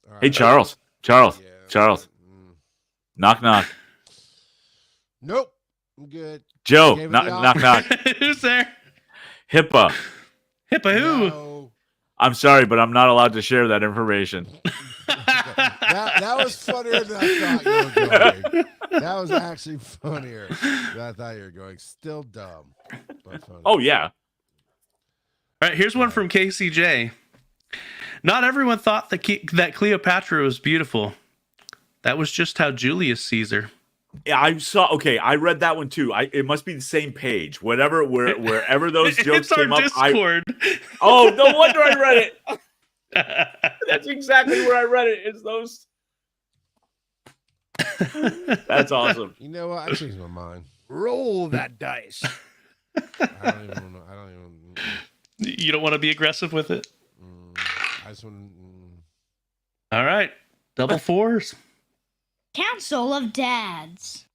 right. Hey, Charles. Yeah. Knock, knock. Nope. I'm good. Joe, Gave it knock, the knock, knock. Who's there? HIPAA. HIPAA who? No. I'm sorry, but I'm not allowed to share that information. That was funnier than I thought you were going. That was actually funnier than I thought you were going. Still dumb, but funny. Oh, yeah. All right, here's one from KCJ. Not everyone thought that Cleopatra was beautiful. That was just how Julius sees her. Yeah, I read that one too. It must be the same page. Wherever those jokes It's our came up. Discord. Oh, no wonder I read it. That's exactly where I read it. It's those. That's awesome. You know what? I changed my mind. Roll that dice. I don't even know. I don't even. You don't want to be aggressive with it. I just want. All right, double fours. Council of Dads.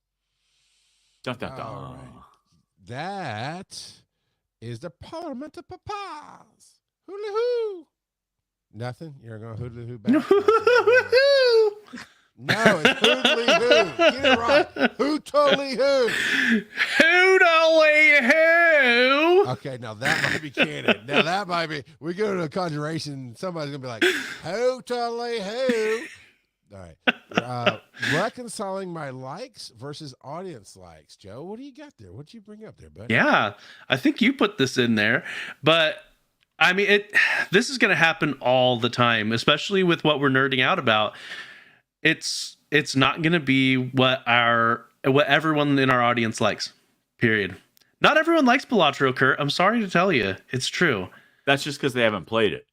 Dun, dun, dun. All right. That is the Parliament of Papas. Hula hoo. Nothing. You're going hula hoo back. No, it's hoodly hoo. Get it right. Who totally who? Hoodly who? Okay, now that might be canon. Now that might be. We go to a conjuration. Somebody's gonna be like, "Who totally who?" All right. Reconciling my likes versus audience likes. Joe, what do you got there? What'd you bring up there, buddy? Yeah, I think you put this in there, but I mean, this is going to happen all the time, especially with what we're nerding out about. It's not going to be what everyone in our audience likes. Period. Not everyone likes Bellatrix, Kurt. I'm sorry to tell you, it's true. That's just because they haven't played it.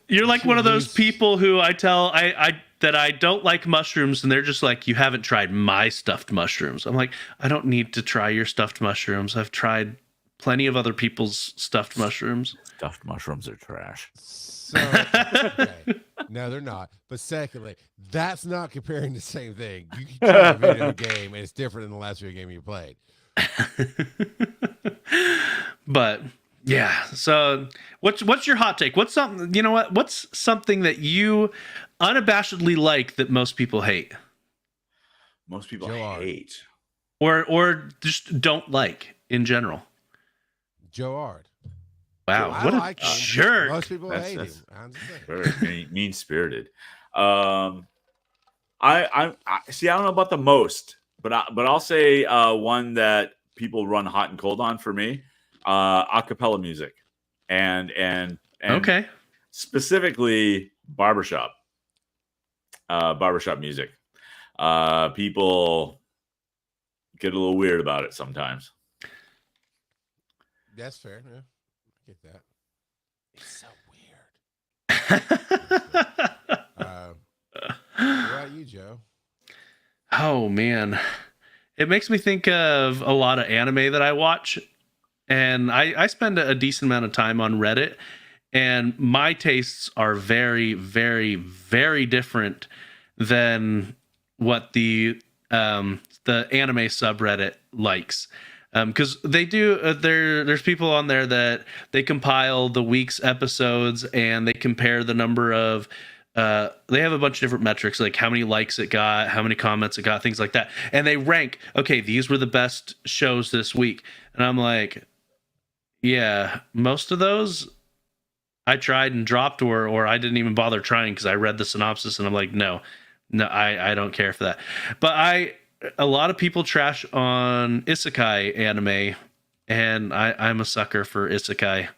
You're like one of those people who I tell that I don't like mushrooms, and they're just like, you haven't tried my stuffed mushrooms. I'm like, I don't need to try your stuffed mushrooms. I've tried plenty of other people's stuffed mushrooms. Stuffed mushrooms are trash. So, okay. No, they're not. But secondly, that's not comparing the same thing. You can try a video game, and it's different than the last video game you played. But yeah, so what's your hot take? What's something, you know what? What's something that you unabashedly like that most people hate? Most people Joe hate. Or just don't like in general. Joe Ard. Wow, I what a like him. jerk. Most people hate him. That's I'm just saying. very mean spirited. I see. I don't know about the most, but I'll say one that people run hot and cold on for me. Acapella music, and okay, specifically barbershop music. People get a little weird about it sometimes. That's fair. Yeah, I get that. It's so weird. What about you, Joe? Oh man, it makes me think of a lot of anime that I watch, and I spend a decent amount of time on Reddit, and my tastes are very, very, very different than what the anime subreddit likes. Because they do, there's people on there that they compile the week's episodes and they compare the number of, they have a bunch of different metrics, like how many likes it got, how many comments it got, things like that. And they rank, okay, these were the best shows this week. And I'm like, yeah, most of those I tried and dropped, or I didn't even bother trying because I read the synopsis and I'm like, no, I don't care for that. But a lot of people trash on isekai anime, and I'm a sucker for isekai.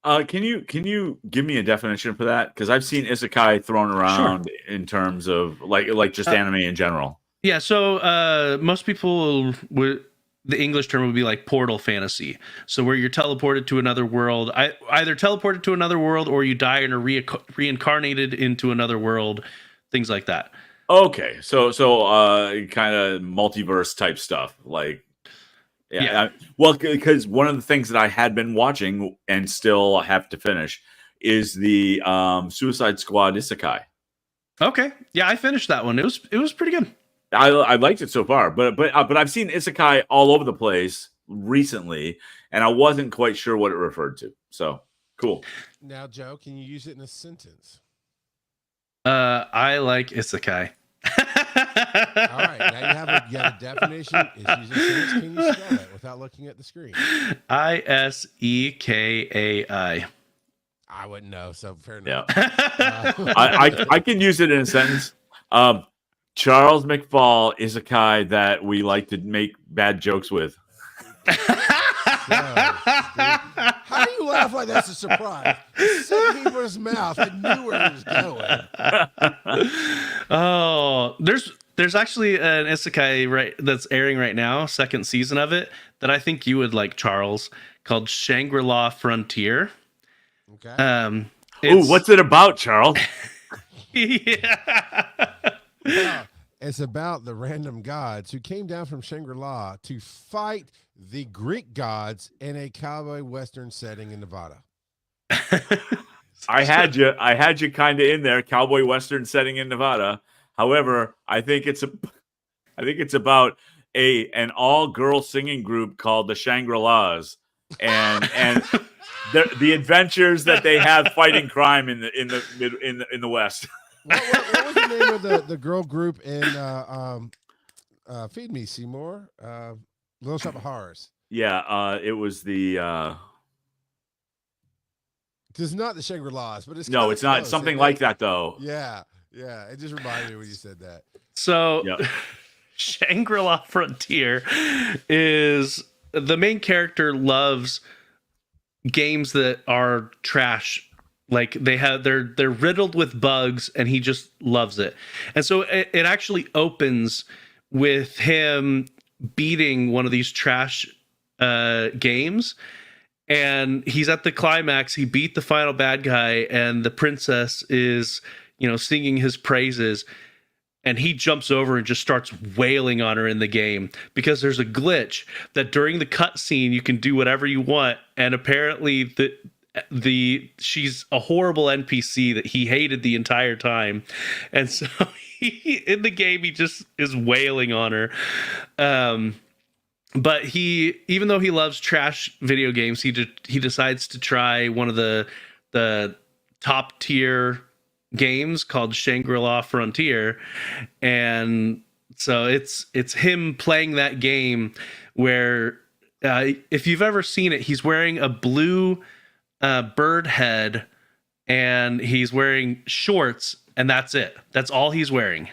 Can you give me a definition for that? Because I've seen isekai thrown around in terms of like just anime in general. Yeah, so most people would, the English term would be like portal fantasy. So where you're teleported to another world, either teleported to another world or you die and are reincarnated into another world, things like that. Okay, so kind of multiverse type stuff, like yeah. Well, because one of the things that I had been watching and still have to finish is the Suicide Squad isekai. Okay, yeah, I finished that one. It was pretty good. I liked it so far, but I've seen isekai all over the place recently, and I wasn't quite sure what it referred to. So cool. Now, Joe, can you use it in a sentence? I like isekai. All right, now you have a definition. It's using sentence. Can you spell it without looking at the screen? Isekai. I wouldn't know, so fair enough. Yeah. I can use it in a sentence. Charles McFall isekai that we like to make bad jokes with. How do you laugh like that's a surprise? Something in his mouth. I knew where he was going. Oh, there's actually an isekai that's airing right now, second season of it, that I think you would like, Charles, called Shangri-La Frontier. Okay. What's it about, Charles? Yeah. It's about the random gods who came down from Shangri-La to fight the Greek gods in a cowboy western setting in Nevada. I had you kind of in there, cowboy western setting in Nevada. However, I think it's about an all girl singing group called the Shangri-Las, and the adventures that they have fighting crime in the West. What was the name of the girl group in Feed Me, Seymour? Little Shop of Horrors. Yeah, it was the. It's not the Shangri-Las, but it's No, it's not close, something like that though. Yeah. It just reminded me when you said that. So, Yep. Shangri-La Frontier is the main character loves games that are trash. Like they're riddled with bugs, and he just loves it. And so it actually opens with him beating one of these trash games. And he's at the climax. He beat the final bad guy, and the princess is, singing his praises. And he jumps over and just starts wailing on her in the game because there's a glitch that during the cutscene you can do whatever you want. And apparently she's a horrible NPC that he hated the entire time, and so in the game he just is wailing on her. But even though he loves trash video games, he decides to try one of the top tier games called Shangri-La Frontier, and so it's him playing that game where if you've ever seen it, he's wearing a blue bird head and he's wearing shorts, and that's it. That's all he's wearing.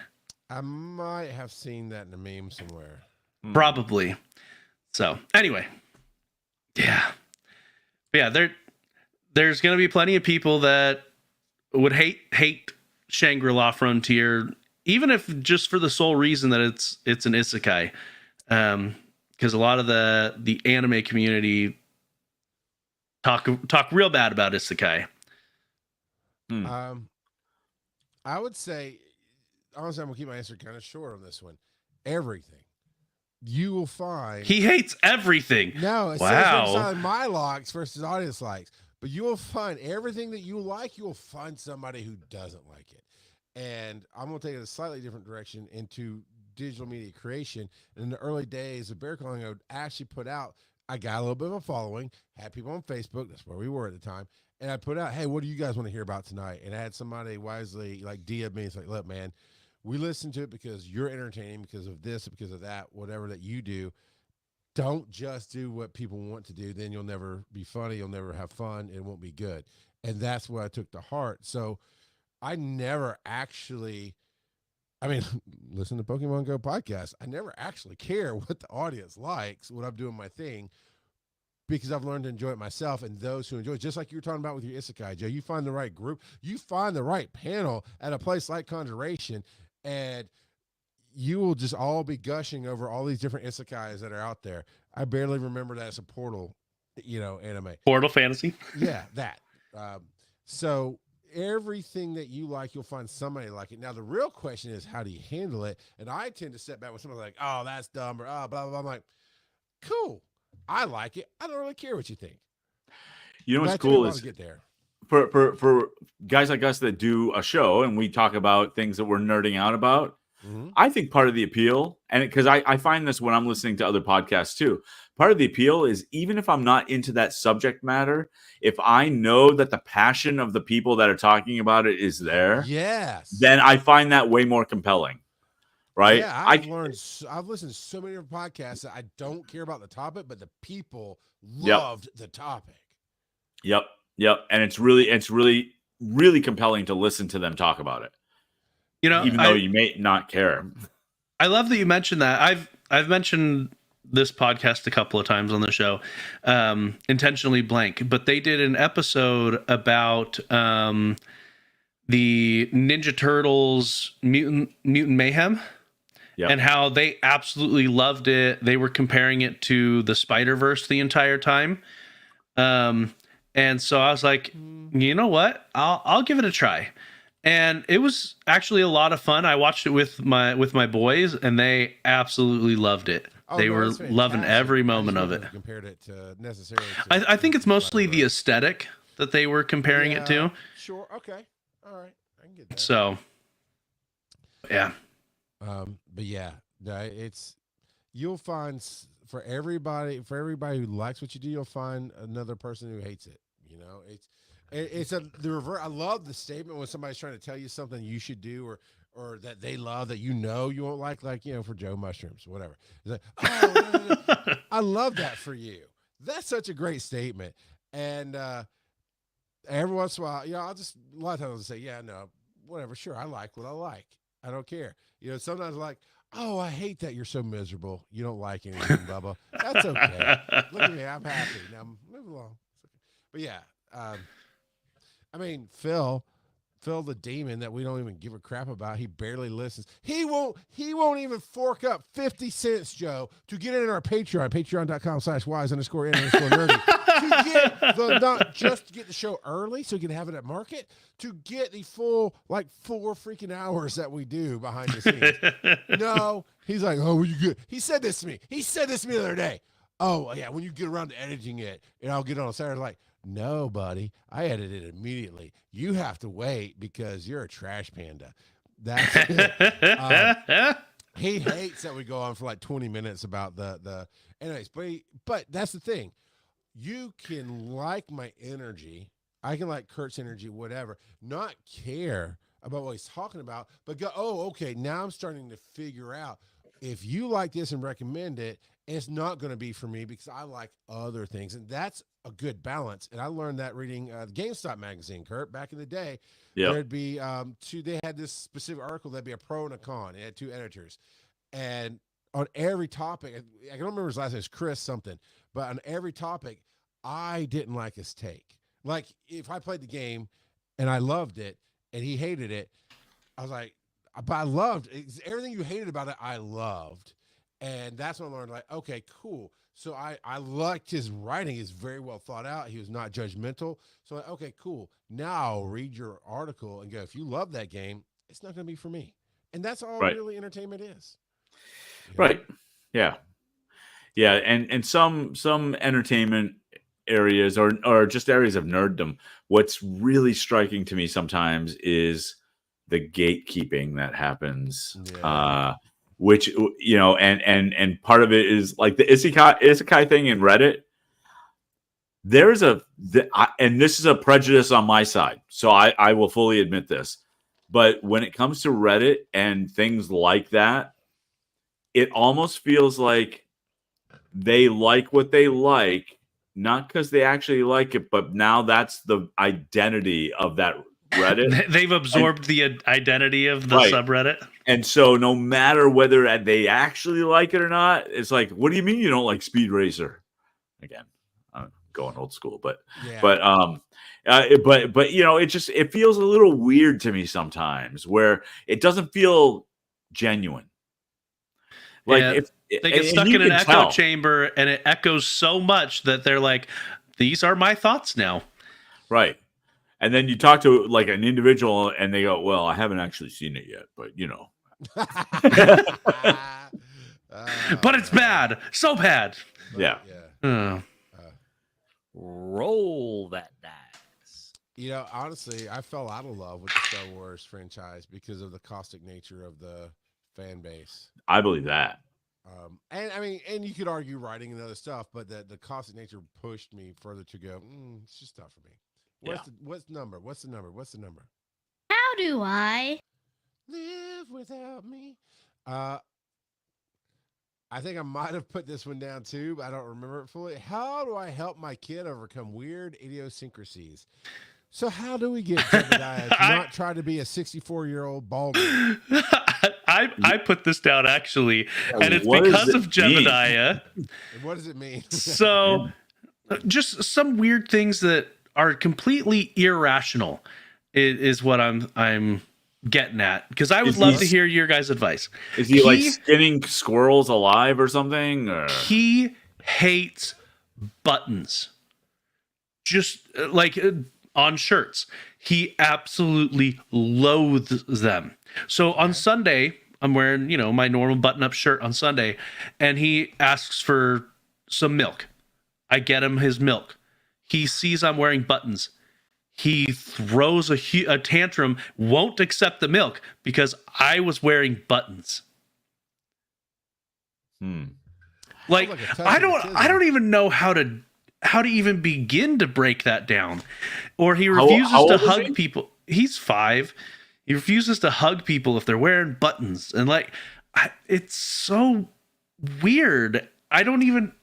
I might have seen that in a meme somewhere. Probably. So anyway, yeah. There's going to be plenty of people that would hate Shangri-La Frontier, even if just for the sole reason that it's an isekai, because a lot of the anime community talk real bad about isekai. I would say, honestly, I'm gonna keep my answer kind of short on this one. Everything you will find, he hates everything. No, it wow. says my likes versus audience likes, but you will find everything that you like. You will find somebody who doesn't like it, and I'm gonna take it a slightly different direction into digital media creation. In the early days of bear calling, I would actually put out. I got a little bit of a following, had people on Facebook. That's where we were at the time. And I put out, hey, what do you guys want to hear about tonight? And I had somebody wisely DM me. It's like, look, man, we listen to it because you're entertaining, because of this, because of that, whatever that you do. Don't just do what people want to do. Then you'll never be funny. You'll never have fun. It won't be good. And that's what I took to heart. So I never actually, listen to Pokemon Go podcast. I never actually care what the audience likes when I'm doing my thing, because I've learned to enjoy it myself, and those who enjoy it, just like you were talking about with your isekai, Joe, you find the right group, you find the right panel at a place like Conjuration, and you will just all be gushing over all these different isekais that are out there. I barely remember that as a Portal, anime. Portal Fantasy. Yeah, that. So everything that you like, you'll find somebody like it. Now, the real question is, how do you handle it? And I tend to step back with somebody like, oh, that's dumb, or blah, blah, blah. I'm like, cool. I like it. I don't really care what you think. You know what's cool is get there. For guys like us that do a show and we talk about things that we're nerding out about. Mm-hmm. I think part of the appeal, and because I find this when I'm listening to other podcasts too, part of the appeal is even if I'm not into that subject matter, if I know that the passion of the people that are talking about it is there, yes, then I find that way more compelling. Right? Yeah, I've listened to so many different podcasts that I don't care about the topic, but the people loved the topic. Yep. And it's really, really compelling to listen to them talk about it. Even though you may not care. I love that you mentioned that. I've mentioned this podcast a couple of times on the show, Intentionally Blank, but they did an episode about the Ninja Turtles Mutant Mayhem. Yep. And how they absolutely loved it. They were comparing it to the Spider-Verse the entire time. And so I was like, you know what? I'll give it a try. and it was actually a lot of fun. I watched it with my boys, and they absolutely loved it. Oh, They no, were it's loving fantastic. every I just moment of it. wouldn't have compared it to necessarily. I think it's mostly the aesthetic that they were comparing it to. Sure. Okay. All right. I can get that. So, yeah. But yeah, no, you'll find for everybody who likes what you do, you'll find another person who hates it. You know, it's the reverse. I love the statement when somebody's trying to tell you something you should do or that they love that you won't like for Joe mushrooms, whatever. It's like, oh, no. I love that for you. That's such a great statement. And every once in a while, a lot of times I'll say, yeah, no, whatever, sure, I like what I like. I don't care. Sometimes like, oh, I hate that you're so miserable. You don't like anything, Bubba. That's okay. Look at me, I'm happy. Now move along. But yeah, I mean, Phil the demon that we don't even give a crap about. He barely listens. He won't even fork up 50 cents, Joe, to get in our Patreon, patreon.com/wise_n_nerdy, to get not just to get the show early so he can have it at market, to get the full 4 freaking hours that we do behind the scenes. No, he's like, oh, when you get, he said this to me the other day. Oh yeah, when you get around to editing it, and I'll get on Saturday, like, no, buddy, I edit it immediately. You have to wait because you're a trash panda. That's it. He hates that we go on for 20 minutes about the anyways, but that's the thing. You can like my energy. I can like Kurt's energy, whatever, not care about what he's talking about, but go, oh, okay, now I'm starting to figure out if you like this and recommend it, it's not going to be for me because I like other things. And that's a good balance. And I learned that reading the GameStop magazine, Kurt, back in the day. Yeah. There'd be they had this specific article, there'd be a pro and a con. It had 2 editors. And on every topic, I don't remember his last name, it's Chris something, but on every topic, I didn't like his take. Like if I played the game and I loved it and he hated it, I was like, but I loved it. Everything you hated about it, I loved. And that's when I learned, okay, cool. So I liked his writing. It's very well thought out. He was not judgmental. So, okay, cool. Now I'll read your article and go, if you love that game, it's not going to be for me. And that's all really entertainment is. Right. Yeah. Yeah. And some entertainment areas or just areas of nerddom, what's really striking to me sometimes is the gatekeeping that happens. Yeah. Which, and part of it is like the isekai thing in Reddit. There's and this is a prejudice on my side, so I will fully admit this. But when it comes to Reddit and things like that, it almost feels like they like what they like, not because they actually like it, but now that's the identity of that Reddit. They've absorbed the identity of the subreddit. And so no matter whether they actually like it or not, it's like, what do you mean you don't like Speed Racer? Again, I'm going old school, but it feels a little weird to me sometimes where it doesn't feel genuine. Like if they get stuck in an echo chamber and it echoes so much that they're like, these are my thoughts now. Right. And then you talk to an individual and they go, well, I haven't actually seen it yet, but but it's bad. So bad. Yeah. Roll that dice. Honestly, I fell out of love with the Star Wars franchise because of the caustic nature of the fan base. I believe that. And I mean, and you could argue writing and other stuff, but the caustic nature pushed me further to go, it's just tough for me. What's the number? How do I live without me? I think I might have put this one down too, but I don't remember it fully. How do I help my kid overcome weird idiosyncrasies? So how do we get Jebediah to not try to be a 64-year-old bald man? I put this down actually, and it's because of Jebediah. What does it mean? So just some weird things that are completely irrational is what I'm getting at, because I would love to hear your guys' advice. Is he like skinning squirrels alive or something? Or? He hates buttons. Just on shirts. He absolutely loathes them. So on Sunday, I'm wearing, my normal button-up shirt on Sunday, and he asks for some milk. I get him his milk. He sees I'm wearing buttons. He throws a tantrum, won't accept the milk because I was wearing buttons. Like I don't even know how to even begin to break that down. Or he refuses to hug people. He's 5. He refuses to hug people if they're wearing buttons, and it's so weird. I don't.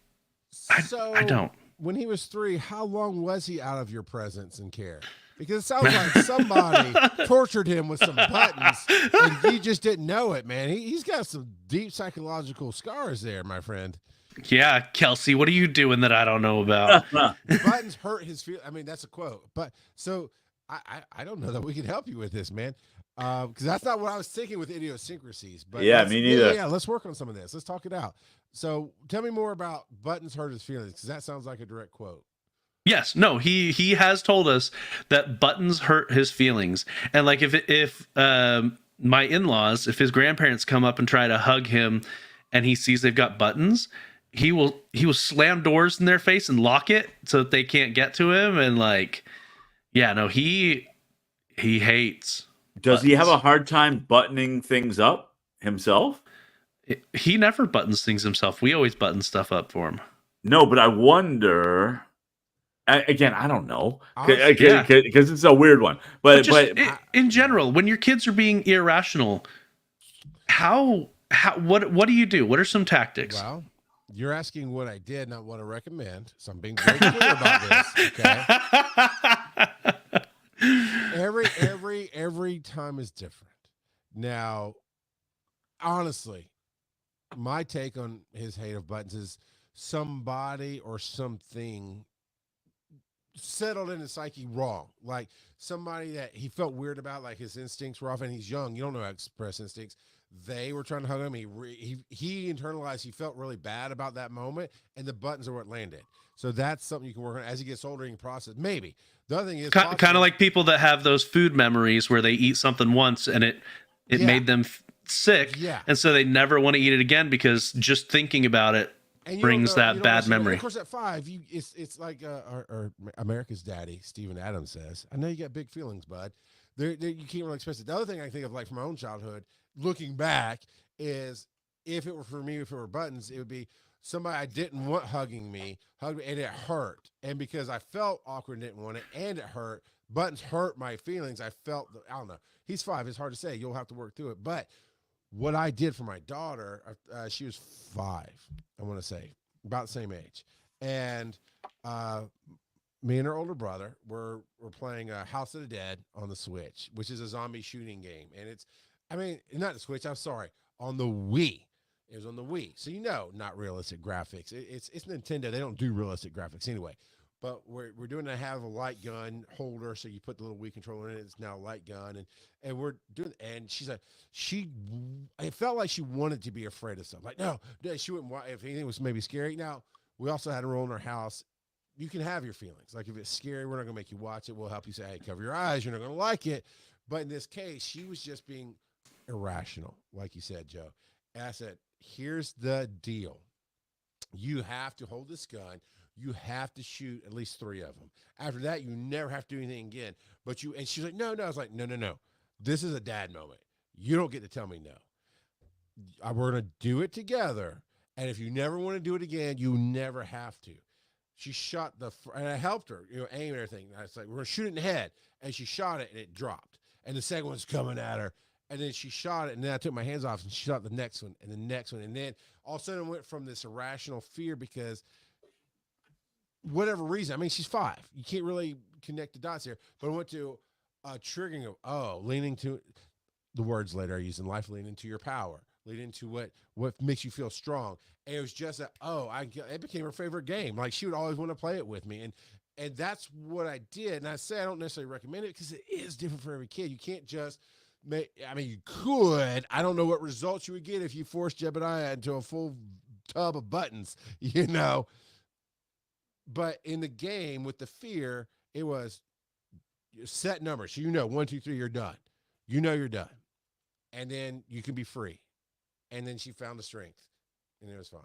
When he was 3, how long was he out of your presence and care? Because it sounds like somebody tortured him with some buttons, and you just didn't know it, man. He's got some deep psychological scars there, my friend. Yeah, Kelsey, what are you doing that I don't know about? Buttons hurt his feel. I mean, that's a quote. But so I don't know that we can help you with this, man. Because that's not what I was thinking with idiosyncrasies. But yeah, me neither. Yeah, let's work on some of this. Let's talk it out. So tell me more about buttons hurt his feelings, because that sounds like a direct quote. Yes, no, he has told us that buttons hurt his feelings, and like if my in-laws, if his grandparents come up and try to hug him, and he sees they've got buttons, he will slam doors in their face and lock it so that they can't get to him, and he hates. Does buttons. He have a hard time buttoning things up himself? He never buttons things himself. We always button stuff up for him. No, but I wonder. Again, I don't know, because it's a weird one. But in general, when your kids are being irrational, what do you do? What are some tactics? Well, you're asking what I did, not what I recommend. So I'm being very clear about this. Okay. Every time is different. Now, honestly, my take on his hate of buttons is somebody or something settled in his psyche wrong. Like somebody that he felt weird about, like his instincts were off, and he's young. You don't know how to express instincts. They were trying to hug him. He internalized. He felt really bad about that moment, and the buttons are what landed. So that's something you can work on as he gets older. You can process. Maybe the other thing is kind of like people that have those food memories where they eat something once and it made them sick, and so they never want to eat it again because just thinking about it brings that bad memory. Of course, at 5, it's like our America's daddy, Stephen Adams, says, "I know you got big feelings, bud." You can't really express it. The other thing I think of, like from my own childhood, looking back, is if it were for me, if it were buttons, it would be somebody I didn't want hugging me, and it hurt, and because I felt awkward and didn't want it, and it hurt. Buttons hurt my feelings. I don't know. He's 5. It's hard to say. You'll have to work through it, but. What I did for my daughter, she was 5, I want to say, about the same age. And me and her older brother were playing House of the Dead on the Switch, which is a zombie shooting game. And not the Switch, I'm sorry, on the Wii. It was on the Wii. So, not realistic graphics. It's Nintendo. They don't do realistic graphics anyway. But we're doing to have a light gun holder, so you put the little Wii controller in it. It's now a light gun, and we're doing. And she's like, it felt like she wanted to be afraid of something. Like no, she wouldn't. If anything was maybe scary. Now we also had a rule in our house. You can have your feelings. Like if it's scary, we're not gonna make you watch it. We'll help you say, hey, cover your eyes. You're not gonna like it. But in this case, she was just being irrational, like you said, Joe. And I said, here's the deal. You have to hold this gun. You have to shoot at least 3 of them. After that, you never have to do anything again. And she's like, no. I was like, no. This is a dad moment. You don't get to tell me no. We're going to do it together. And if you never want to do it again, you never have to. She shot and I helped her, aim and everything. And I was like, we're going to shoot it in the head. And she shot it and it dropped. And the second one's coming at her. And then she shot it. And then I took my hands off and she shot the next one and the next one. And then all of a sudden it went from this irrational fear because whatever reason, she's 5. You can't really connect the dots here, but I went to a triggering of, leaning to the words later I use in life, lean into your power, lean into what makes you feel strong. And it was just it became her favorite game. Like she would always want to play it with me. And that's what I did. And I say, I don't necessarily recommend it because it is different for every kid. You can't just you could, I don't know what results you would get if you forced Jebediah into a full tub of buttons, But in the game with the fear, it was set numbers. So you know, 1, 2, 3, you're done. You know you're done. And then you can be free. And then she found the strength. And it was fine.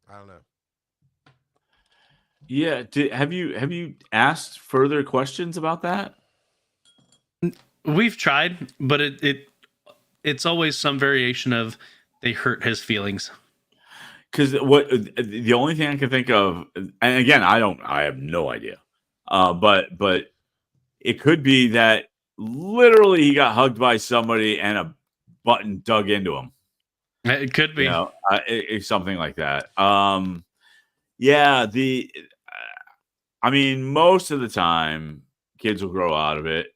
I don't know. Yeah. Have you asked further questions about that? We've tried, but it's always some variation of they hurt his feelings. Because what the only thing I can think of, and again, I have no idea, but it could be that literally he got hugged by somebody and a button dug into him. It could be. You know, it's something like that. Yeah. I mean, most of the time, kids will grow out of it.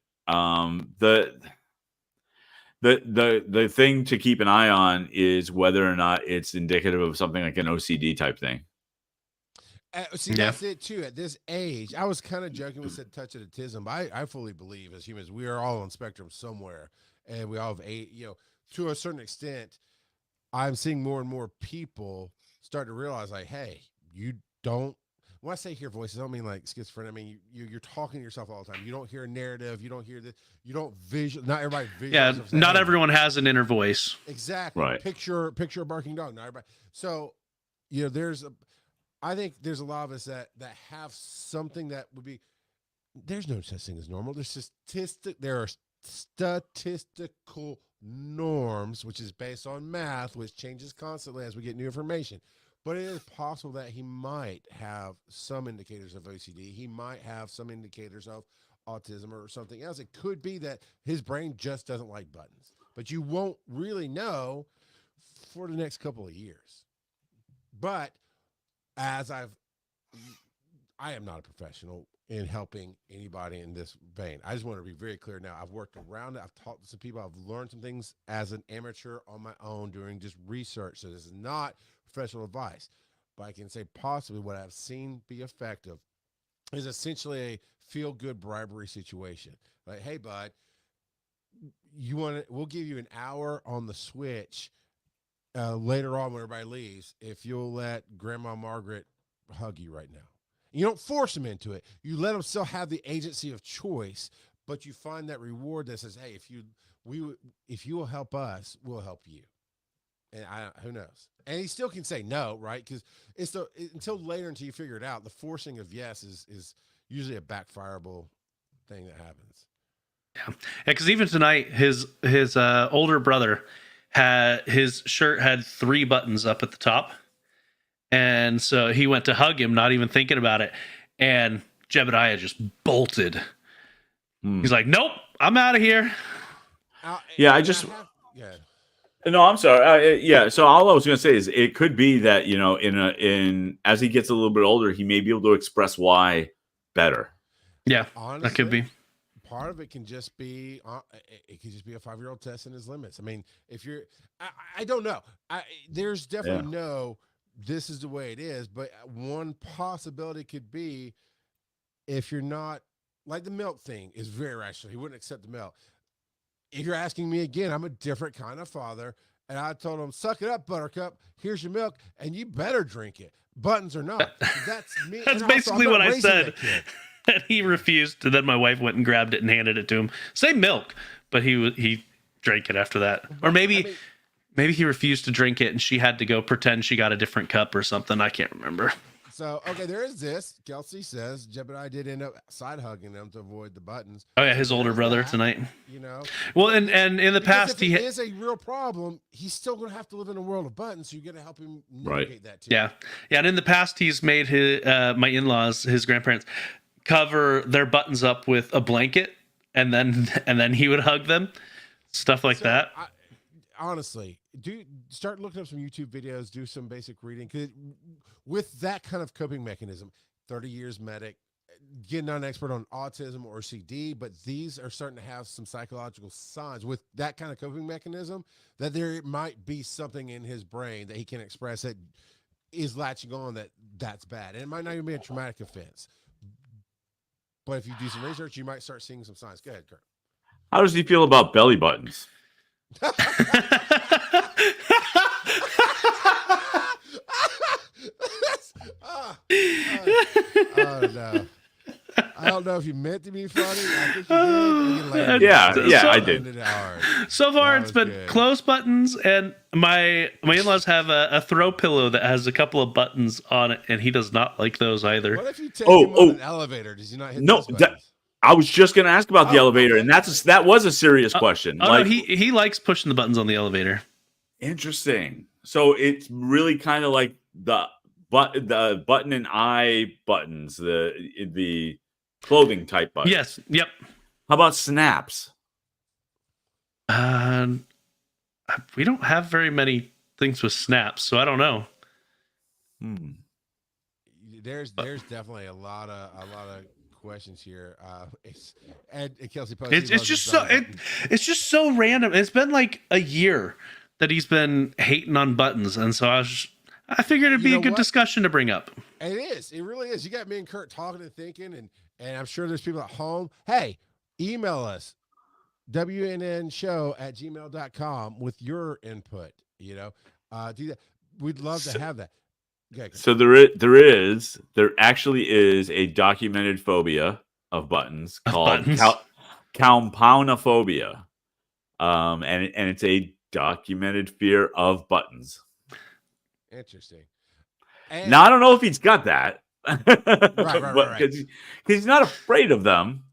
The thing to keep an eye on is whether or not it's indicative of something like an OCD type thing. See, that's it too. At this age, I was kind of joking. We said touch of autism, but I fully believe as humans, we are all on spectrum somewhere, and we all have to a certain extent. I'm seeing more and more people start to realize, like, hey, you don't. When I say hear voices, I don't mean like schizophrenia. I mean you're talking to yourself all the time. You don't hear a narrative. You don't hear this. You don't visual. Not everybody visual. Yeah, not everyone has an inner voice. Exactly. Right. Picture a barking dog. Not everybody. So, I think there's a lot of us that have something that would be. There's no such thing as normal. There are statistical norms, which is based on math, which changes constantly as we get new information. But it is possible that he might have some indicators of OCD. He might have some indicators of autism or something else. It could be that his brain just doesn't like buttons. But you won't really know for the next couple of years. But I am not a professional in helping anybody in this vein. I just want to be very clear now. I've worked around it. I've talked to some people. I've learned some things as an amateur on my own doing just research. So this is not professional advice, but I can say possibly what I've seen be effective is essentially a feel-good bribery situation. Like, hey, bud, we'll give you an hour on the Switch later on when everybody leaves if you'll let Grandma Margaret hug you right now. You don't force them into it. You let them still have the agency of choice, but you find that reward that says, hey, if you will help us, we'll help you. And who knows? And he still can say no, right? Because until later, until you figure it out, the forcing of yes is usually a backfireable thing that happens. Yeah, because even tonight, his older brother his shirt had 3 buttons up at the top, and so he went to hug him, not even thinking about it, and Jebediah just bolted. He's like, "Nope, I'm out of here." Yeah, No, I'm sorry. Yeah, so all I was going to say is it could be that, you know, in as he gets a little bit older, he may be able to express why better. Yeah, honestly, that could be. Part of it can just be it could just be a 5-year-old testing his limits. I mean, if you're, I don't know. There's definitely this is the way it is, but one possibility could be if you're not like the milk thing is very rational. He wouldn't accept the milk. If you're asking me again, I'm a different kind of father. And I told him, suck it up, Buttercup. Here's your milk, and you better drink it. Buttons or not. That's me. That's basically what I said. And he refused. And then my wife went and grabbed it and handed it to him. Same milk, but he drank it after that. Or maybe he refused to drink it and she had to go pretend she got a different cup or something. I can't remember. So, okay, there is this. Kelsey says Jebediah did end up side hugging them to avoid the buttons. Oh yeah, his older brother tonight. You know. Well, and in the past, if it is a real problem, he's still going to have to live in a world of buttons. So you got to help him navigate that too. Yeah. And in the past, he's made his my in-laws, his grandparents, cover their buttons up with a blanket, and then he would hug them, stuff like that. Honestly, start looking up some YouTube videos, do some basic reading. Cause with that kind of coping mechanism, 30 years medic, getting not an expert on autism or OCD, but these are starting to have some psychological signs with that kind of coping mechanism that there might be something in his brain that he can express that is latching on that's bad. And it might not even be a traumatic offense. But if you do some research, you might start seeing some signs. Go ahead, Kurt. How does he feel about belly buttons? Oh no! I don't know if you meant to be funny. I think you did. And you landed Yeah, it. yeah, So- I did. Landed it hard. So far, That it's was been good. close buttons, and my in-laws have a throw pillow that has a couple of buttons on it, and he does not like those either. What if you take Oh, him on oh. an elevator? Does he not hit No, those buttons? I was just going to ask about the Oh, elevator, okay. and that was a serious question. Oh like, no, he likes pushing the buttons on the elevator. interesting. So it's really kind of like the button and eye buttons, the clothing type buttons. Yes. Yep. How about snaps? We don't have very many things with snaps, so I don't know. There's definitely a lot of questions here. It's and Kelsey posted. It's just so it's just so random. It's been like a year that he's been hating on buttons, and so I figured it'd be You a know good what? discussion to bring up. It is. It really is. You got me and Kurt talking and thinking, and I'm sure there's people at home. Hey, email us, wnnShow@gmail.com with your input. Do that. We'd love to have that. Okay. So there actually is a documented phobia of buttons called buttons? compoundophobia, and it's a documented fear of buttons. Interesting. And Now I don't know if he's got that, right. Because he's not afraid of them.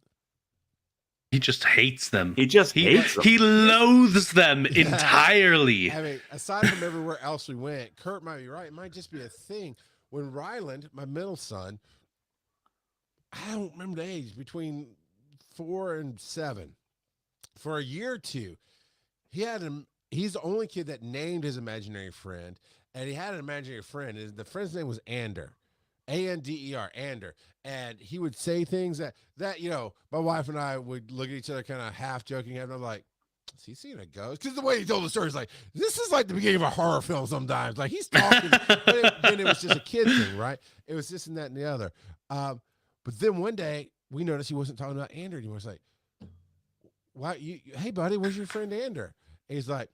He just hates them. He just hates them. He loathes them entirely. I mean, aside from everywhere else we went, Kurt might be right. It might just be a thing. When Ryland, my middle son, I don't remember the age, between 4 and 7, for a year or two, he's the only kid that named his imaginary friend, and he had an imaginary friend. And the friend's name was Ander. Ander, Ander. And he would say things that my wife and I would look at each other kind of half joking, and I'm like, is he seeing a ghost? Because the way he told the story is like, this is like the beginning of a horror film sometimes. Like, he's talking, but then it was just a kid thing, right? It was this and that and the other. But then one day, we noticed he wasn't talking about Ander anymore. It's like, why? Hey, buddy, where's your friend Ander? And he's like,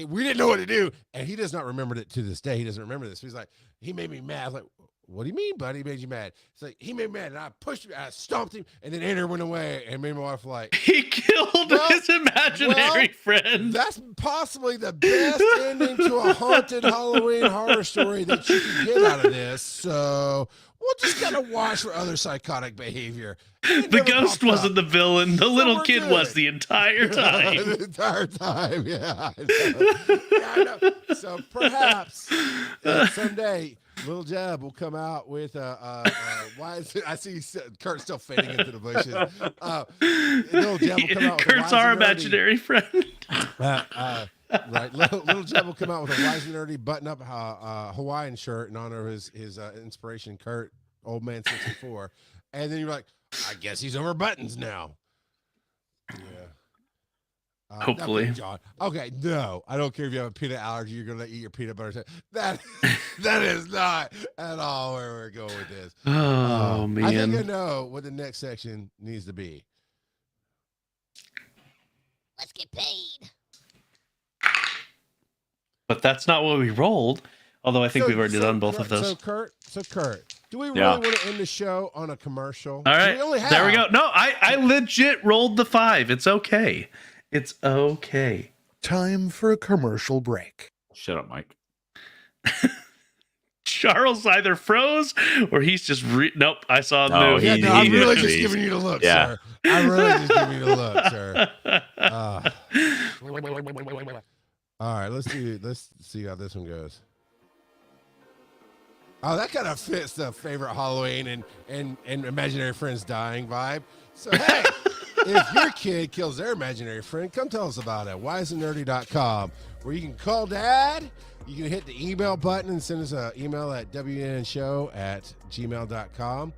we didn't know what to do, and he does not remember it to this day. He doesn't remember this. He's like, he made me mad. I was like, what do you mean, buddy? He made you mad? It's like, he made me mad, and I pushed him, I stomped him, and then Andrew went away, and made my wife like, He killed his imaginary friend. that's possibly the best ending to a haunted Halloween horror story that you can get out of this. So we'll just gotta watch for other psychotic behavior. The ghost wasn't the villain. The little we're kid good. was the entire time. The entire time, yeah. I know. So perhaps someday Little Jeb will come out with why is it, I see Kurt still fading into the bushes. Little Jeb will come out with Kurt's our imaginary friend. Right, little Jeb will come out with a wise and nerdy button-up Hawaiian shirt in honor of his inspiration, Kurt, Old Man 64, and then you're like, I guess he's over buttons now. Yeah. Hopefully. John. Okay, no, I don't care if you have a peanut allergy. You're gonna eat your peanut butter. That is not at all where we're going with this. Oh, I think I man. know what the next section needs to be. Let's get paid. But that's not what we rolled. Although I think we've already done both of those. So Kurt, do we really Yeah. want to end the show on a commercial? All right. We only have, There we go. No, I legit rolled the 5. It's okay. It's okay. Time for a commercial break. Shut up, Mike. Charles either froze or he's just nope. I saw him No, move. Yeah, he- no, I'm he really did just freeze. giving you the look, Yeah. sir. I'm really just giving you the look, sir. All right, let's see how this one goes. Oh, that kind of fits the favorite Halloween and imaginary friends dying vibe. So hey, if your kid kills their imaginary friend, come tell us about it. wiseandnerdy.com, where you can call dad. You can hit the email button and send us an email at wnnShow@gmail.com.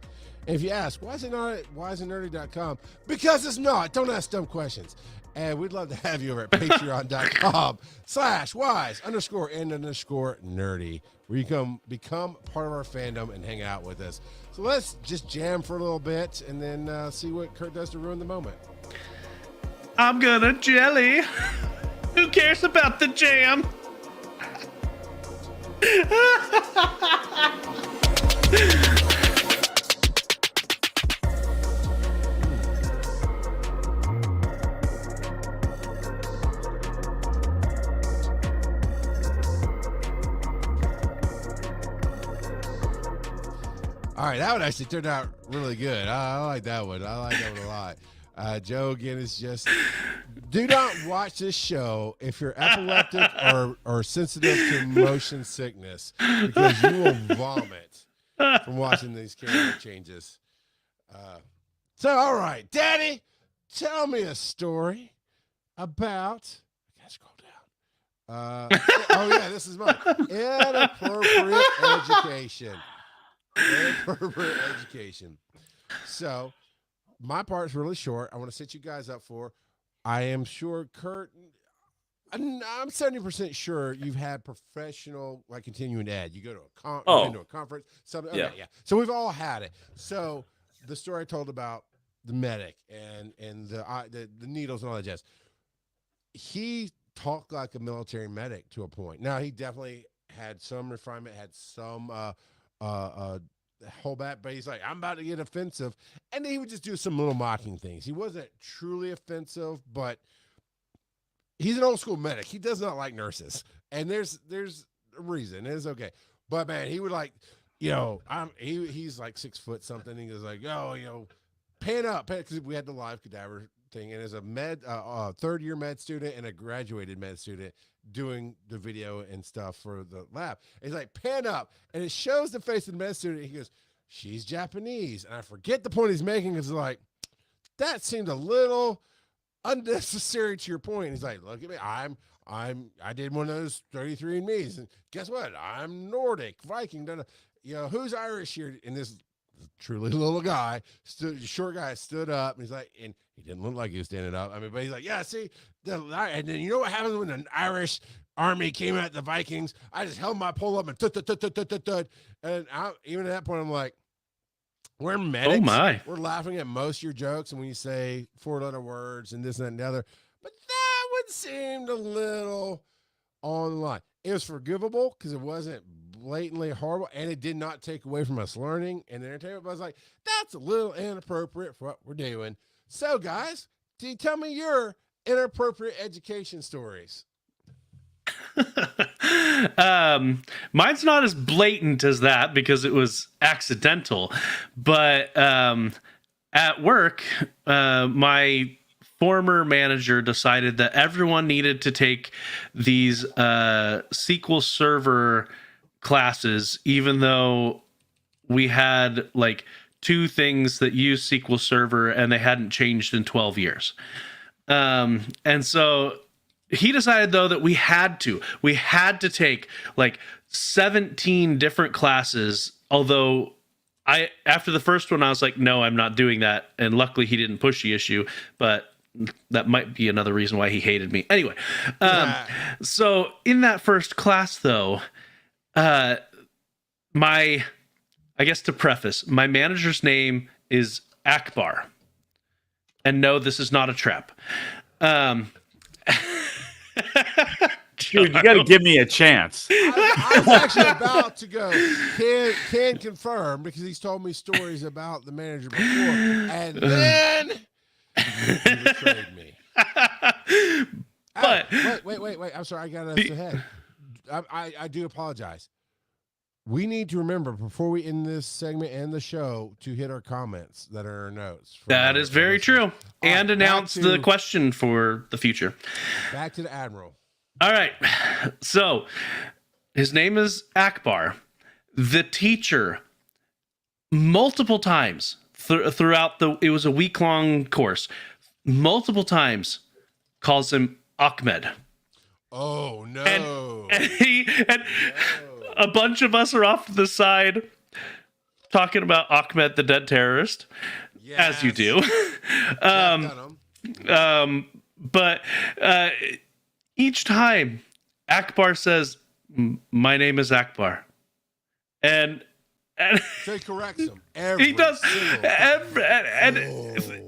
And if you ask, why is it not at wiseandnerdy.com? Because it's not. Don't ask dumb questions. And we'd love to have you over at patreon.com/wise_and_nerdy, where you can become part of our fandom and hang out with us. So let's just jam for a little bit and then see what Kurt does to ruin the moment. I'm gonna jelly. Who cares about the jam? All right, that one actually turned out really good. I like that one. I like that one a lot. Joe, again, is just do not watch this show if you're epileptic or sensitive to motion sickness, because you will vomit from watching these camera changes. So, all right, Daddy, tell me a story about. I gotta scroll down. Oh yeah, this is mine. Inappropriate education. Inappropriate education. So, my part's really short. I want to set you guys up for. I am sure, Kurt. I'm 70% sure you've had professional, like, continuing ed. You go to a conference, something. Okay, yeah. So we've all had it. So the story I told about the medic and the needles and all that jazz. He talked like a military medic to a point. Now, he definitely had some refinement, had some hold back, but he's like, I'm about to get offensive. And he would just do some little mocking things. He wasn't truly offensive, but he's an old school medic. He does not like nurses. And there's a reason. It's okay. But man, he would like, he's like 6 foot something. He was like, pan up, because we had the live cadaver thing. And as a third year med student and a graduated med student doing the video and stuff for the lab, he's like, pan up, and it shows the face of the med student. He goes, she's Japanese. And I forget the point he's making. Is like, that seemed a little unnecessary to your point. He's like, look at me. I did one of those 33andMe's, and guess what? I'm Nordic, Viking. Who's Irish here? And this truly little guy, short guy, stood up, and he's like, and he didn't look like he was standing up. I mean, but he's like, yeah, see, and then you know what happens when an Irish army came at the Vikings? I just held my pole up and and even at that point, I'm like, we're medics. Oh my. We're laughing at most of your jokes, and when you say 4-letter words and this and that and the other, but that one seemed a little on the line. It was forgivable because it wasn't blatantly horrible, and it did not take away from us learning and entertainment. But I was like, that's a little inappropriate for what we're doing. So, guys, do you tell me your inappropriate education stories? Mine's not as blatant as that because it was accidental, but at work, my former manager decided that everyone needed to take these SQL Server classes, even though we had like 2 things that use SQL Server and they hadn't changed in 12 years. And so he decided, though, that we had to take like 17 different classes, although after the first one, I was like, no, I'm not doing that. And luckily he didn't push the issue, but that might be another reason why he hated me. Anyway, so in that first class, though, I guess to preface, my manager's name is Akbar. And no, this is not a trap. Dude, you got to give me a chance. I was actually about to go, can confirm, because he's told me stories about the manager before. And then he betrayed me. But wait. I'm sorry. I got us ahead. I do apologize. We need to remember before we end this segment and the show to hit our comments that are in our notes. That is very true. And announce the question for the future. Back to the Admiral. All right. So his name is Akbar. The teacher, multiple times throughout it was a week-long course, multiple times calls him Ahmed. Oh, no. And a bunch of us are off to the side talking about Ahmed, the dead terrorist, as you do. But each time Akbar says, my name is Akbar. And so he corrects him. He does.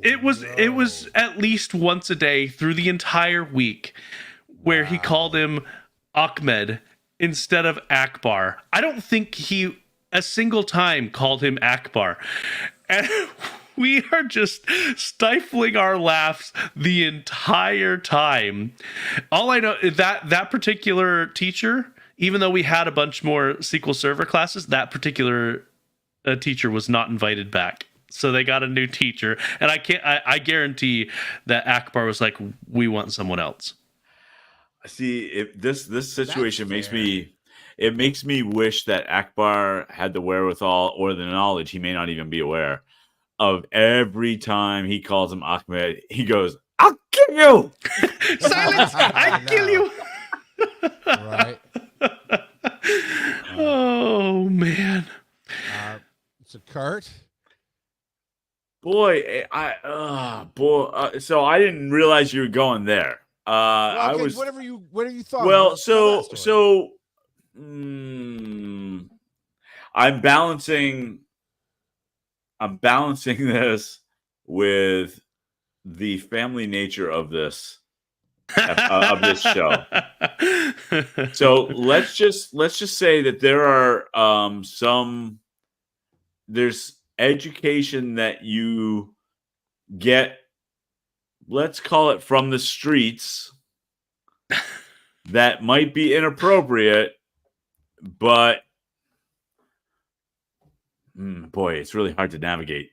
It was at least once a day through the entire week where he called him Ahmed instead of Akbar. I don't think he a single time called him Akbar. And we are just stifling our laughs the entire time. All I know is that particular teacher, even though we had a bunch more SQL Server classes, that particular teacher was not invited back. So they got a new teacher, and I guarantee that Akbar was like, "We want someone else." See, if this situation That's makes me wish that Akbar had the wherewithal or the knowledge, he may not even be aware of, every time he calls him Ahmed, he goes, "I'll kill you." Silence! I kill you. right. Oh man. So Kurt, Boy, so I didn't realize you were going there. well, I okay, was whatever you thought. well. Tell that story. I'm balancing this with the family nature of this show. So let's just say that there are there's education that you get, let's call it from the streets, that might be inappropriate, but boy, it's really hard to navigate.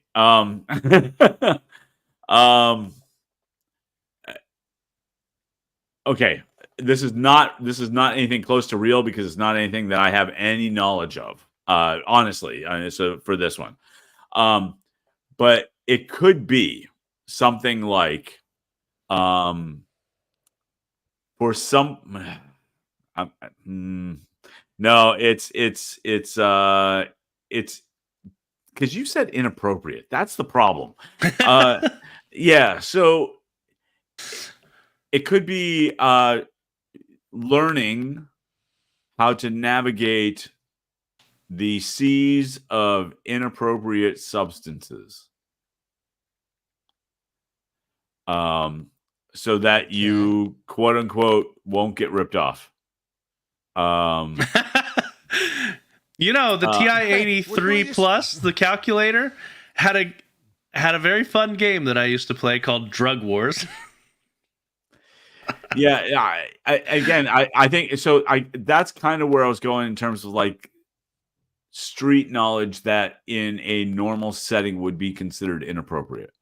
Okay, this is not anything close to real, because it's not anything that I have any knowledge of, honestly. So for this one, but it could be something like, for some, no, it's because you said inappropriate. That's the problem. Yeah, so it could be learning how to navigate the seas of inappropriate substances, so that you, quote unquote, won't get ripped off. You know, the TI-83 you- Plus, the calculator, had a very fun game that I used to play called Drug Wars. Yeah. I think so. That's kind of where I was going in terms of like street knowledge that in a normal setting would be considered inappropriate.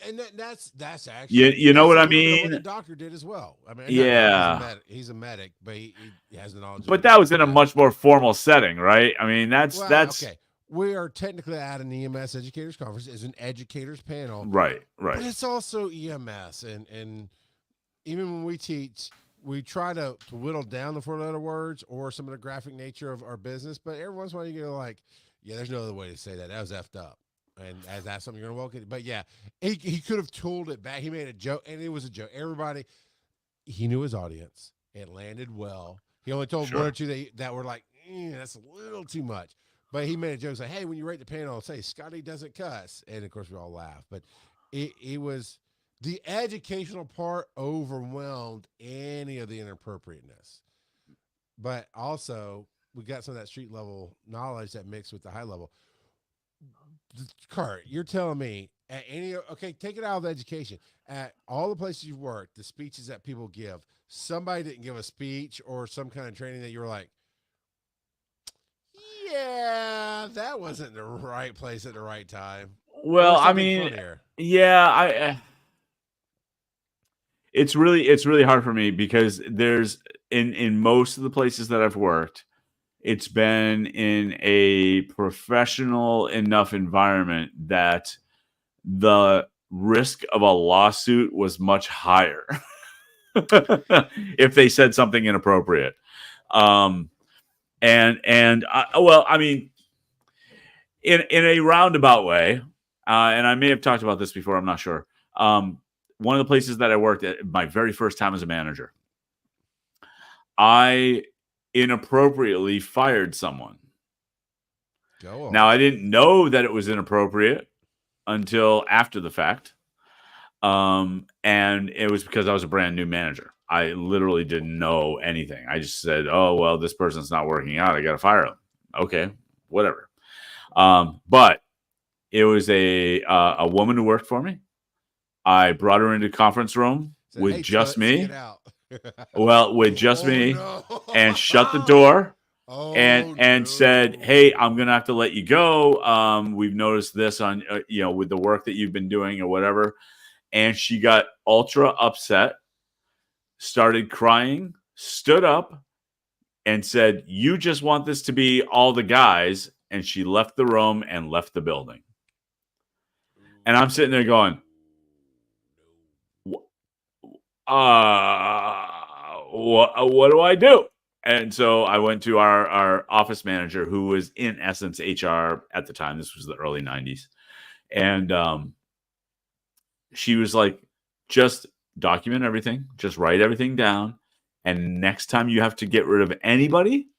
And that's actually, You know what I that's a little bit of mean? what the doctor did as well. I mean, Yeah. he's a medic, but he has the knowledge. But that was in a much more formal setting, right? I mean, that's okay. We are technically at an EMS educators conference. It's an educators panel, right. but it's also EMS, and even when we teach, we try to whittle down the 4-letter words or some of the graphic nature of our business. But every once in a while, you go like, "Yeah, there's no other way to say that. That was effed up." And as that's something you're gonna walk in. But yeah, he could have told it back. He made a joke, and it was a joke. Everybody, he knew his audience. It landed well. He only told one or two that were like, that's a little too much. But he made a joke, say, "Hey, when you rate the panel, say Scotty doesn't cuss," and of course we all laugh. But it was the educational part overwhelmed any of the inappropriateness. But also we got some of that street level knowledge that mixed with the high level. Kurt, you're telling me at take it out of education, at all the places you've worked, the speeches that people give, somebody didn't give a speech or some kind of training that you were like, yeah, that wasn't the right place at the right time. Well, I mean, yeah, it's really hard for me, because there's in most of the places that I've worked, it's been in a professional enough environment that the risk of a lawsuit was much higher if they said something inappropriate. Well, I mean, in a roundabout way, and I may have talked about this before, I'm not sure. One of the places that I worked at, my very first time as a manager, I inappropriately fired someone. Go on. Now, I didn't know that it was inappropriate until after the fact. And it was because I was a brand new manager. I literally didn't know anything. I just said, "Oh, well, this person's not working out. I got to fire them." Okay, whatever. But it was a woman who worked for me. I brought her into the conference room with just me. Well, with just me, no. and shut the door. and said, "Hey, I'm gonna have to let you go. We've noticed this on with the work that you've been doing or whatever." And she got ultra upset, started crying, stood up, and said, "You just want this to be all the guys." And she left the room and left the building. And I'm sitting there going, what do I do? And so I went to our office manager, who was in essence HR at the time. This was the early 90s. And she was like, just document everything, just write everything down. And next time you have to get rid of anybody,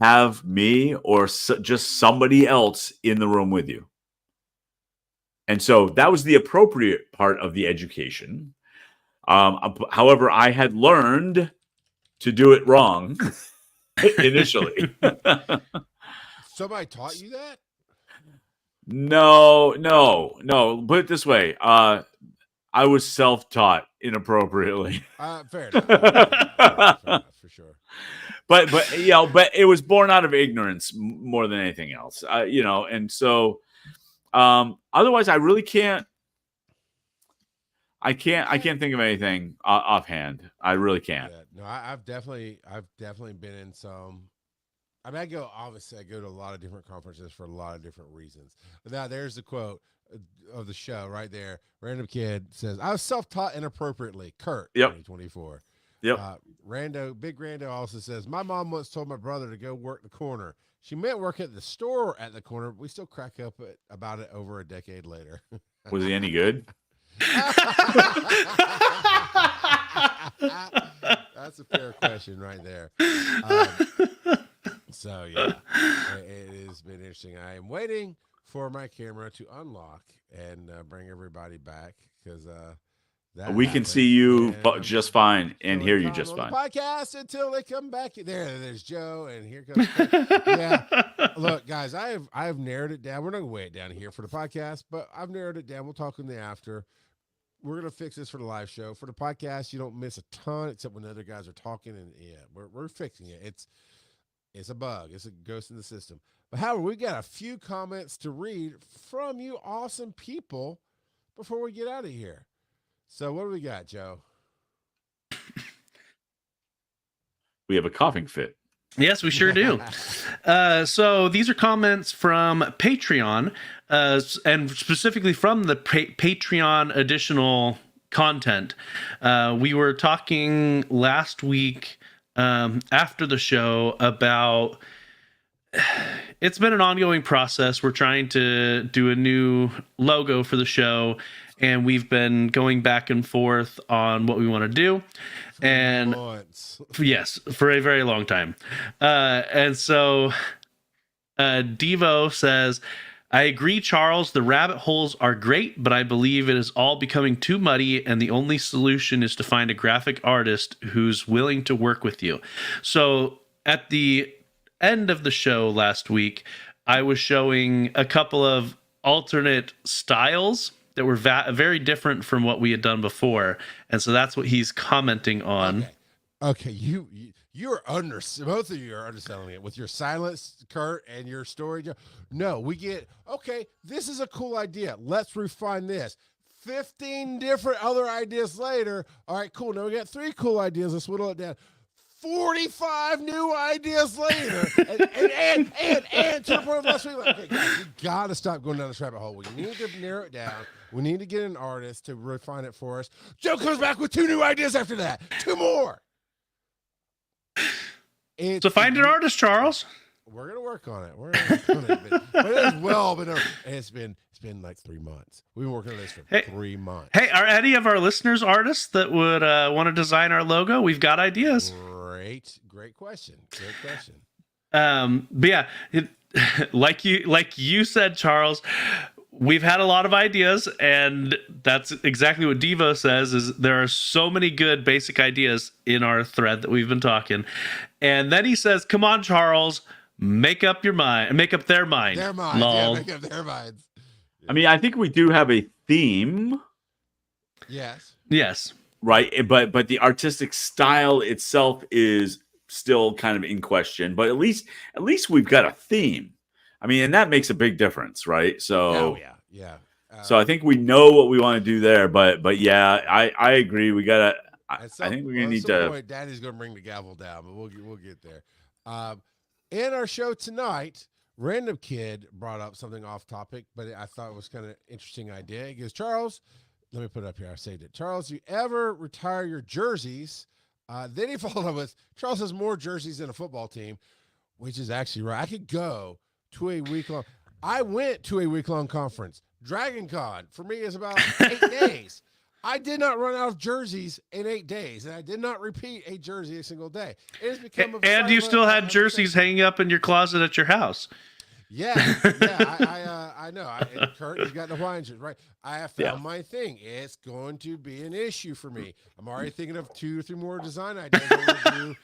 have me or just somebody else in the room with you. And so that was the appropriate part of the education. However, I had learned to do it wrong initially. Somebody taught you that? No. Put it this way. I was self-taught inappropriately. Fair enough. Fair enough, for sure. But it was born out of ignorance more than anything else. And so otherwise I really can't. I can't think of anything offhand. I really can't. Yeah, no, I've definitely been in some. I mean, I go to a lot of different conferences for a lot of different reasons. But now there's the quote of the show right there. Random kid says, "I was self-taught inappropriately." Kurt, 2024. Yep. Big Rando also says, "My mom once told my brother to go work the corner. She meant work at the store at the corner, but we still crack up about it over a decade later." Was he any good? That's a fair question right there. So yeah, it has been interesting. I am waiting for my camera to unlock and bring everybody back because we can see you just fine and hear you just fine. Podcast until they come back. There's Joe, and here comes. Yeah, look, guys, I've narrowed it down. We're not gonna weigh it down here for the podcast, but I've narrowed it down. We'll talk in the after. We're gonna fix this for the live show. For the podcast, you don't miss a ton, except when other guys are talking, and we're fixing it. It's a bug. It's a ghost in the system. But however, we got a few comments to read from you awesome people before we get out of here. So what do we got, Joe? We have a coughing fit. Yes, we sure do. So these are comments from Patreon, and specifically from the Patreon additional content. We were talking last week after the show about it's been an ongoing process. We're trying to do a new logo for the show, and we've been going back and forth on what we want to do. And yes, for a very long time. And so Devo says, "I agree, Charles, the rabbit holes are great, but I believe it is all becoming too muddy, and the only solution is to find a graphic artist who's willing to work with you." So at the end of the show last week, I was showing a couple of alternate styles that were very different from what we had done before. And so that's what he's commenting on. Okay. You're both of you are underselling it with your silence, Kurt, and your story. No, we get, okay, this is a cool idea. Let's refine this. 15 different other ideas later. All right, cool. Now we got 3 cool ideas. Let's whittle it down. 45 new ideas later. and to the point of last week, okay, guys, we got to stop going down this rabbit hole. We need to narrow it down. We need to get an artist to refine it for us. Joe comes back with 2 new ideas after that. 2 more. So find an artist, Charles. We're gonna work on it. But it is well been. It's been like 3 months. We've been working on this for 3 months. Hey, are any of our listeners artists that would want to design our logo? We've got ideas. Great question. Great question. But yeah, like you said, Charles, we've had a lot of ideas, and that's exactly what Devo says, is there are so many good basic ideas in our thread that we've been talking. And then he says, "Come on, Charles, make up their mind. Their minds. Yeah, make up their minds." I mean, I think we do have a theme. Yes. Yes. Right. But the artistic style itself is still kind of in question, but at least we've got a theme. I mean, and that makes a big difference, right? So yeah. So I think we know what we want to do there, but yeah, I agree. We gotta. I think we're gonna need to. Point, Daddy's gonna bring the gavel down, but we'll get there. In our show tonight, random kid brought up something off topic, but I thought it was kind of interesting idea. He goes, Charles, let me put it up here. I saved it. Charles, you ever retire your jerseys? Then he followed up with, Charles has more jerseys than a football team, which is actually right. I could go to a week-long. I went to a week-long conference. Dragon Con, for me, is about 8 days. I did not run out of jerseys in 8 days, and I did not repeat a jersey a single day. It has become and you still had jerseys hanging up in your closet at your house. Yeah, I know. Kurt has got the Hawaiian shirt, right? I have found my thing. It's going to be an issue for me. I'm already thinking of 2 or 3 more design ideas I want to do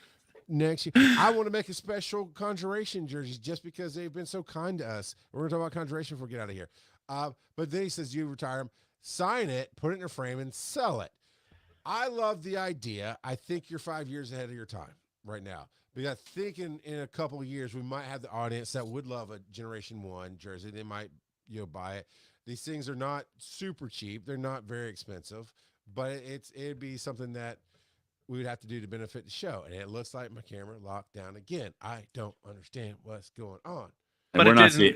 next year. I want to make a special Conjuration jerseys just because they've been so kind to us. We're going to talk about Conjuration before we get out of here. But then he says, you retire them, sign it, put it in a frame, and sell it. I love the idea. I think you're 5 years ahead of your time right now. Because I think in a couple of years, we might have the audience that would love a Generation 1 jersey. They might buy it. These things are not super cheap. They're not very expensive. But it'd be something that we would have to do to benefit the show. And it looks like my camera locked down again. I don't understand what's going on. And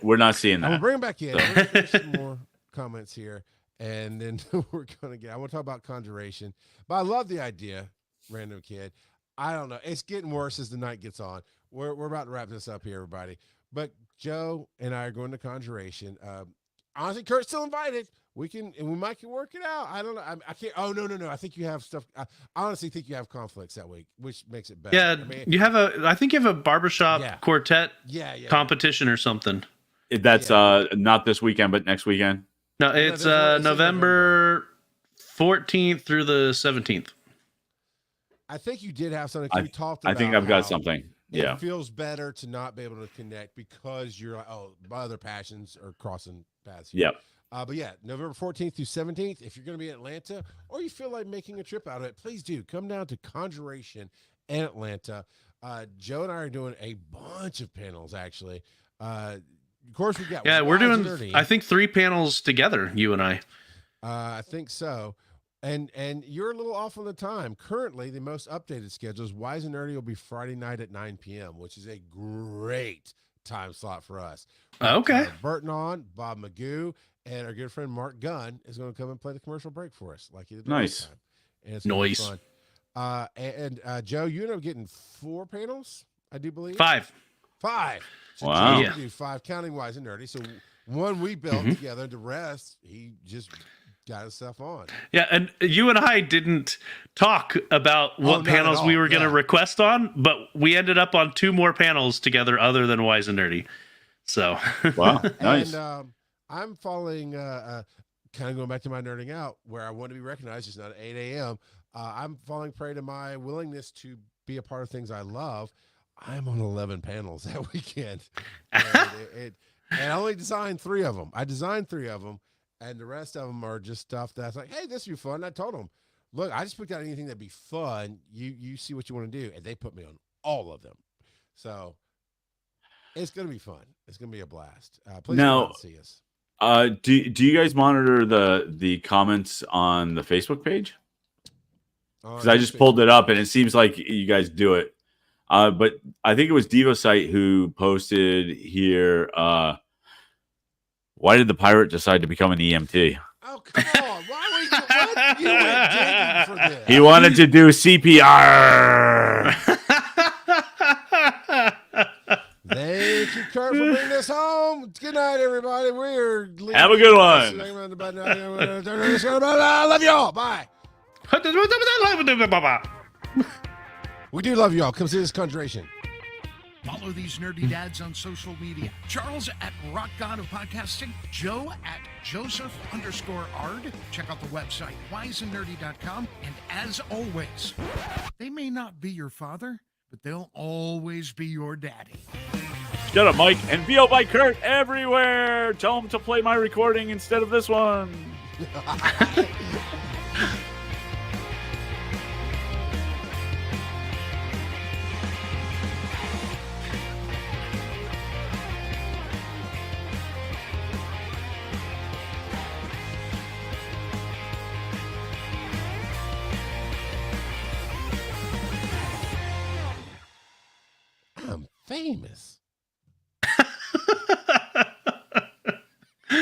we're not seeing that. I'm gonna bring him back in. We're gonna some more comments here, and then I want to talk about Conjuration. But I love the idea, random kid. I don't know. It's getting worse as the night gets on. We're about to wrap this up here, everybody. But Joe and I are going to Conjuration. Honestly, Kurt's still invited. We might work it out. I don't know. I can't. Oh no. I think you have stuff. I honestly think you have conflicts that week, which makes it better. Yeah, I think you have a barbershop quartet competition or something. That's not this weekend, but next weekend. No, it's November 14th through the 17th. I think you did have something. We talked about. I think I've got something. Yeah. It feels better to not be able to connect because you're like, my other passions are crossing paths here. Yep. But yeah, November 14th through 17th, if you're going to be in Atlanta or you feel like making a trip out of it, please do come down to Conjuration in Atlanta. Joe and I are doing a bunch of panels, actually. Of course, we got. Yeah, we're doing, I think, 3 panels together, you and I. I think so. And you're a little off on the time. Currently, the most updated schedule is Wise and Nerdy will be Friday night at 9 p.m., which is a great time slot for us. Okay. Burton on, Bob Magoo, and our good friend Mark Gunn is going to come and play the commercial break for us, like he did last time. And it's nice. Fun. And Joe, you end up getting 4 panels, I do believe. 5. 5. So wow. Joe do 5, counting Wise and Nerdy. So one we built together. The rest he just got his stuff on. Yeah, and you and I didn't talk about what panels we were going to request on, but we ended up on 2 more panels together other than Wise and Nerdy. So wow, nice. And I'm following, kind of going back to my nerding out, where I want to be recognized. It's not at 8 a.m. I'm falling prey to my willingness to be a part of things I love. I'm on 11 panels that weekend, and I only designed 3 of them. I designed 3 of them. And the rest of them are just stuff that's like, hey, this would be fun. I told them, look, I just picked out anything that'd be fun. You see what you want to do. And they put me on all of them. So it's going to be fun. It's going to be a blast. Please come out and see us. Do you guys monitor the comments on the Facebook page? Because I just pulled it up and it seems like you guys do it. But I think it was DevoSite who posted here, why did the pirate decide to become an EMT? Oh, come on. Why what? You went digging for this. He wanted to do CPR. Thank you, Kurt, for bringing us home. Good night, everybody. We're leaving. Have a good one. I love y'all. Bye. We do love y'all. Come see this Conjuration. Follow these nerdy dads on social media. Charles at Rock God of Podcasting. Joe at Joseph_Ard. Check out the website, wiseandnerdy.com. And as always, they may not be your father, but they'll always be your daddy. Shut up, Mike. And VO by Kurt everywhere. Tell him to play my recording instead of this one. famous.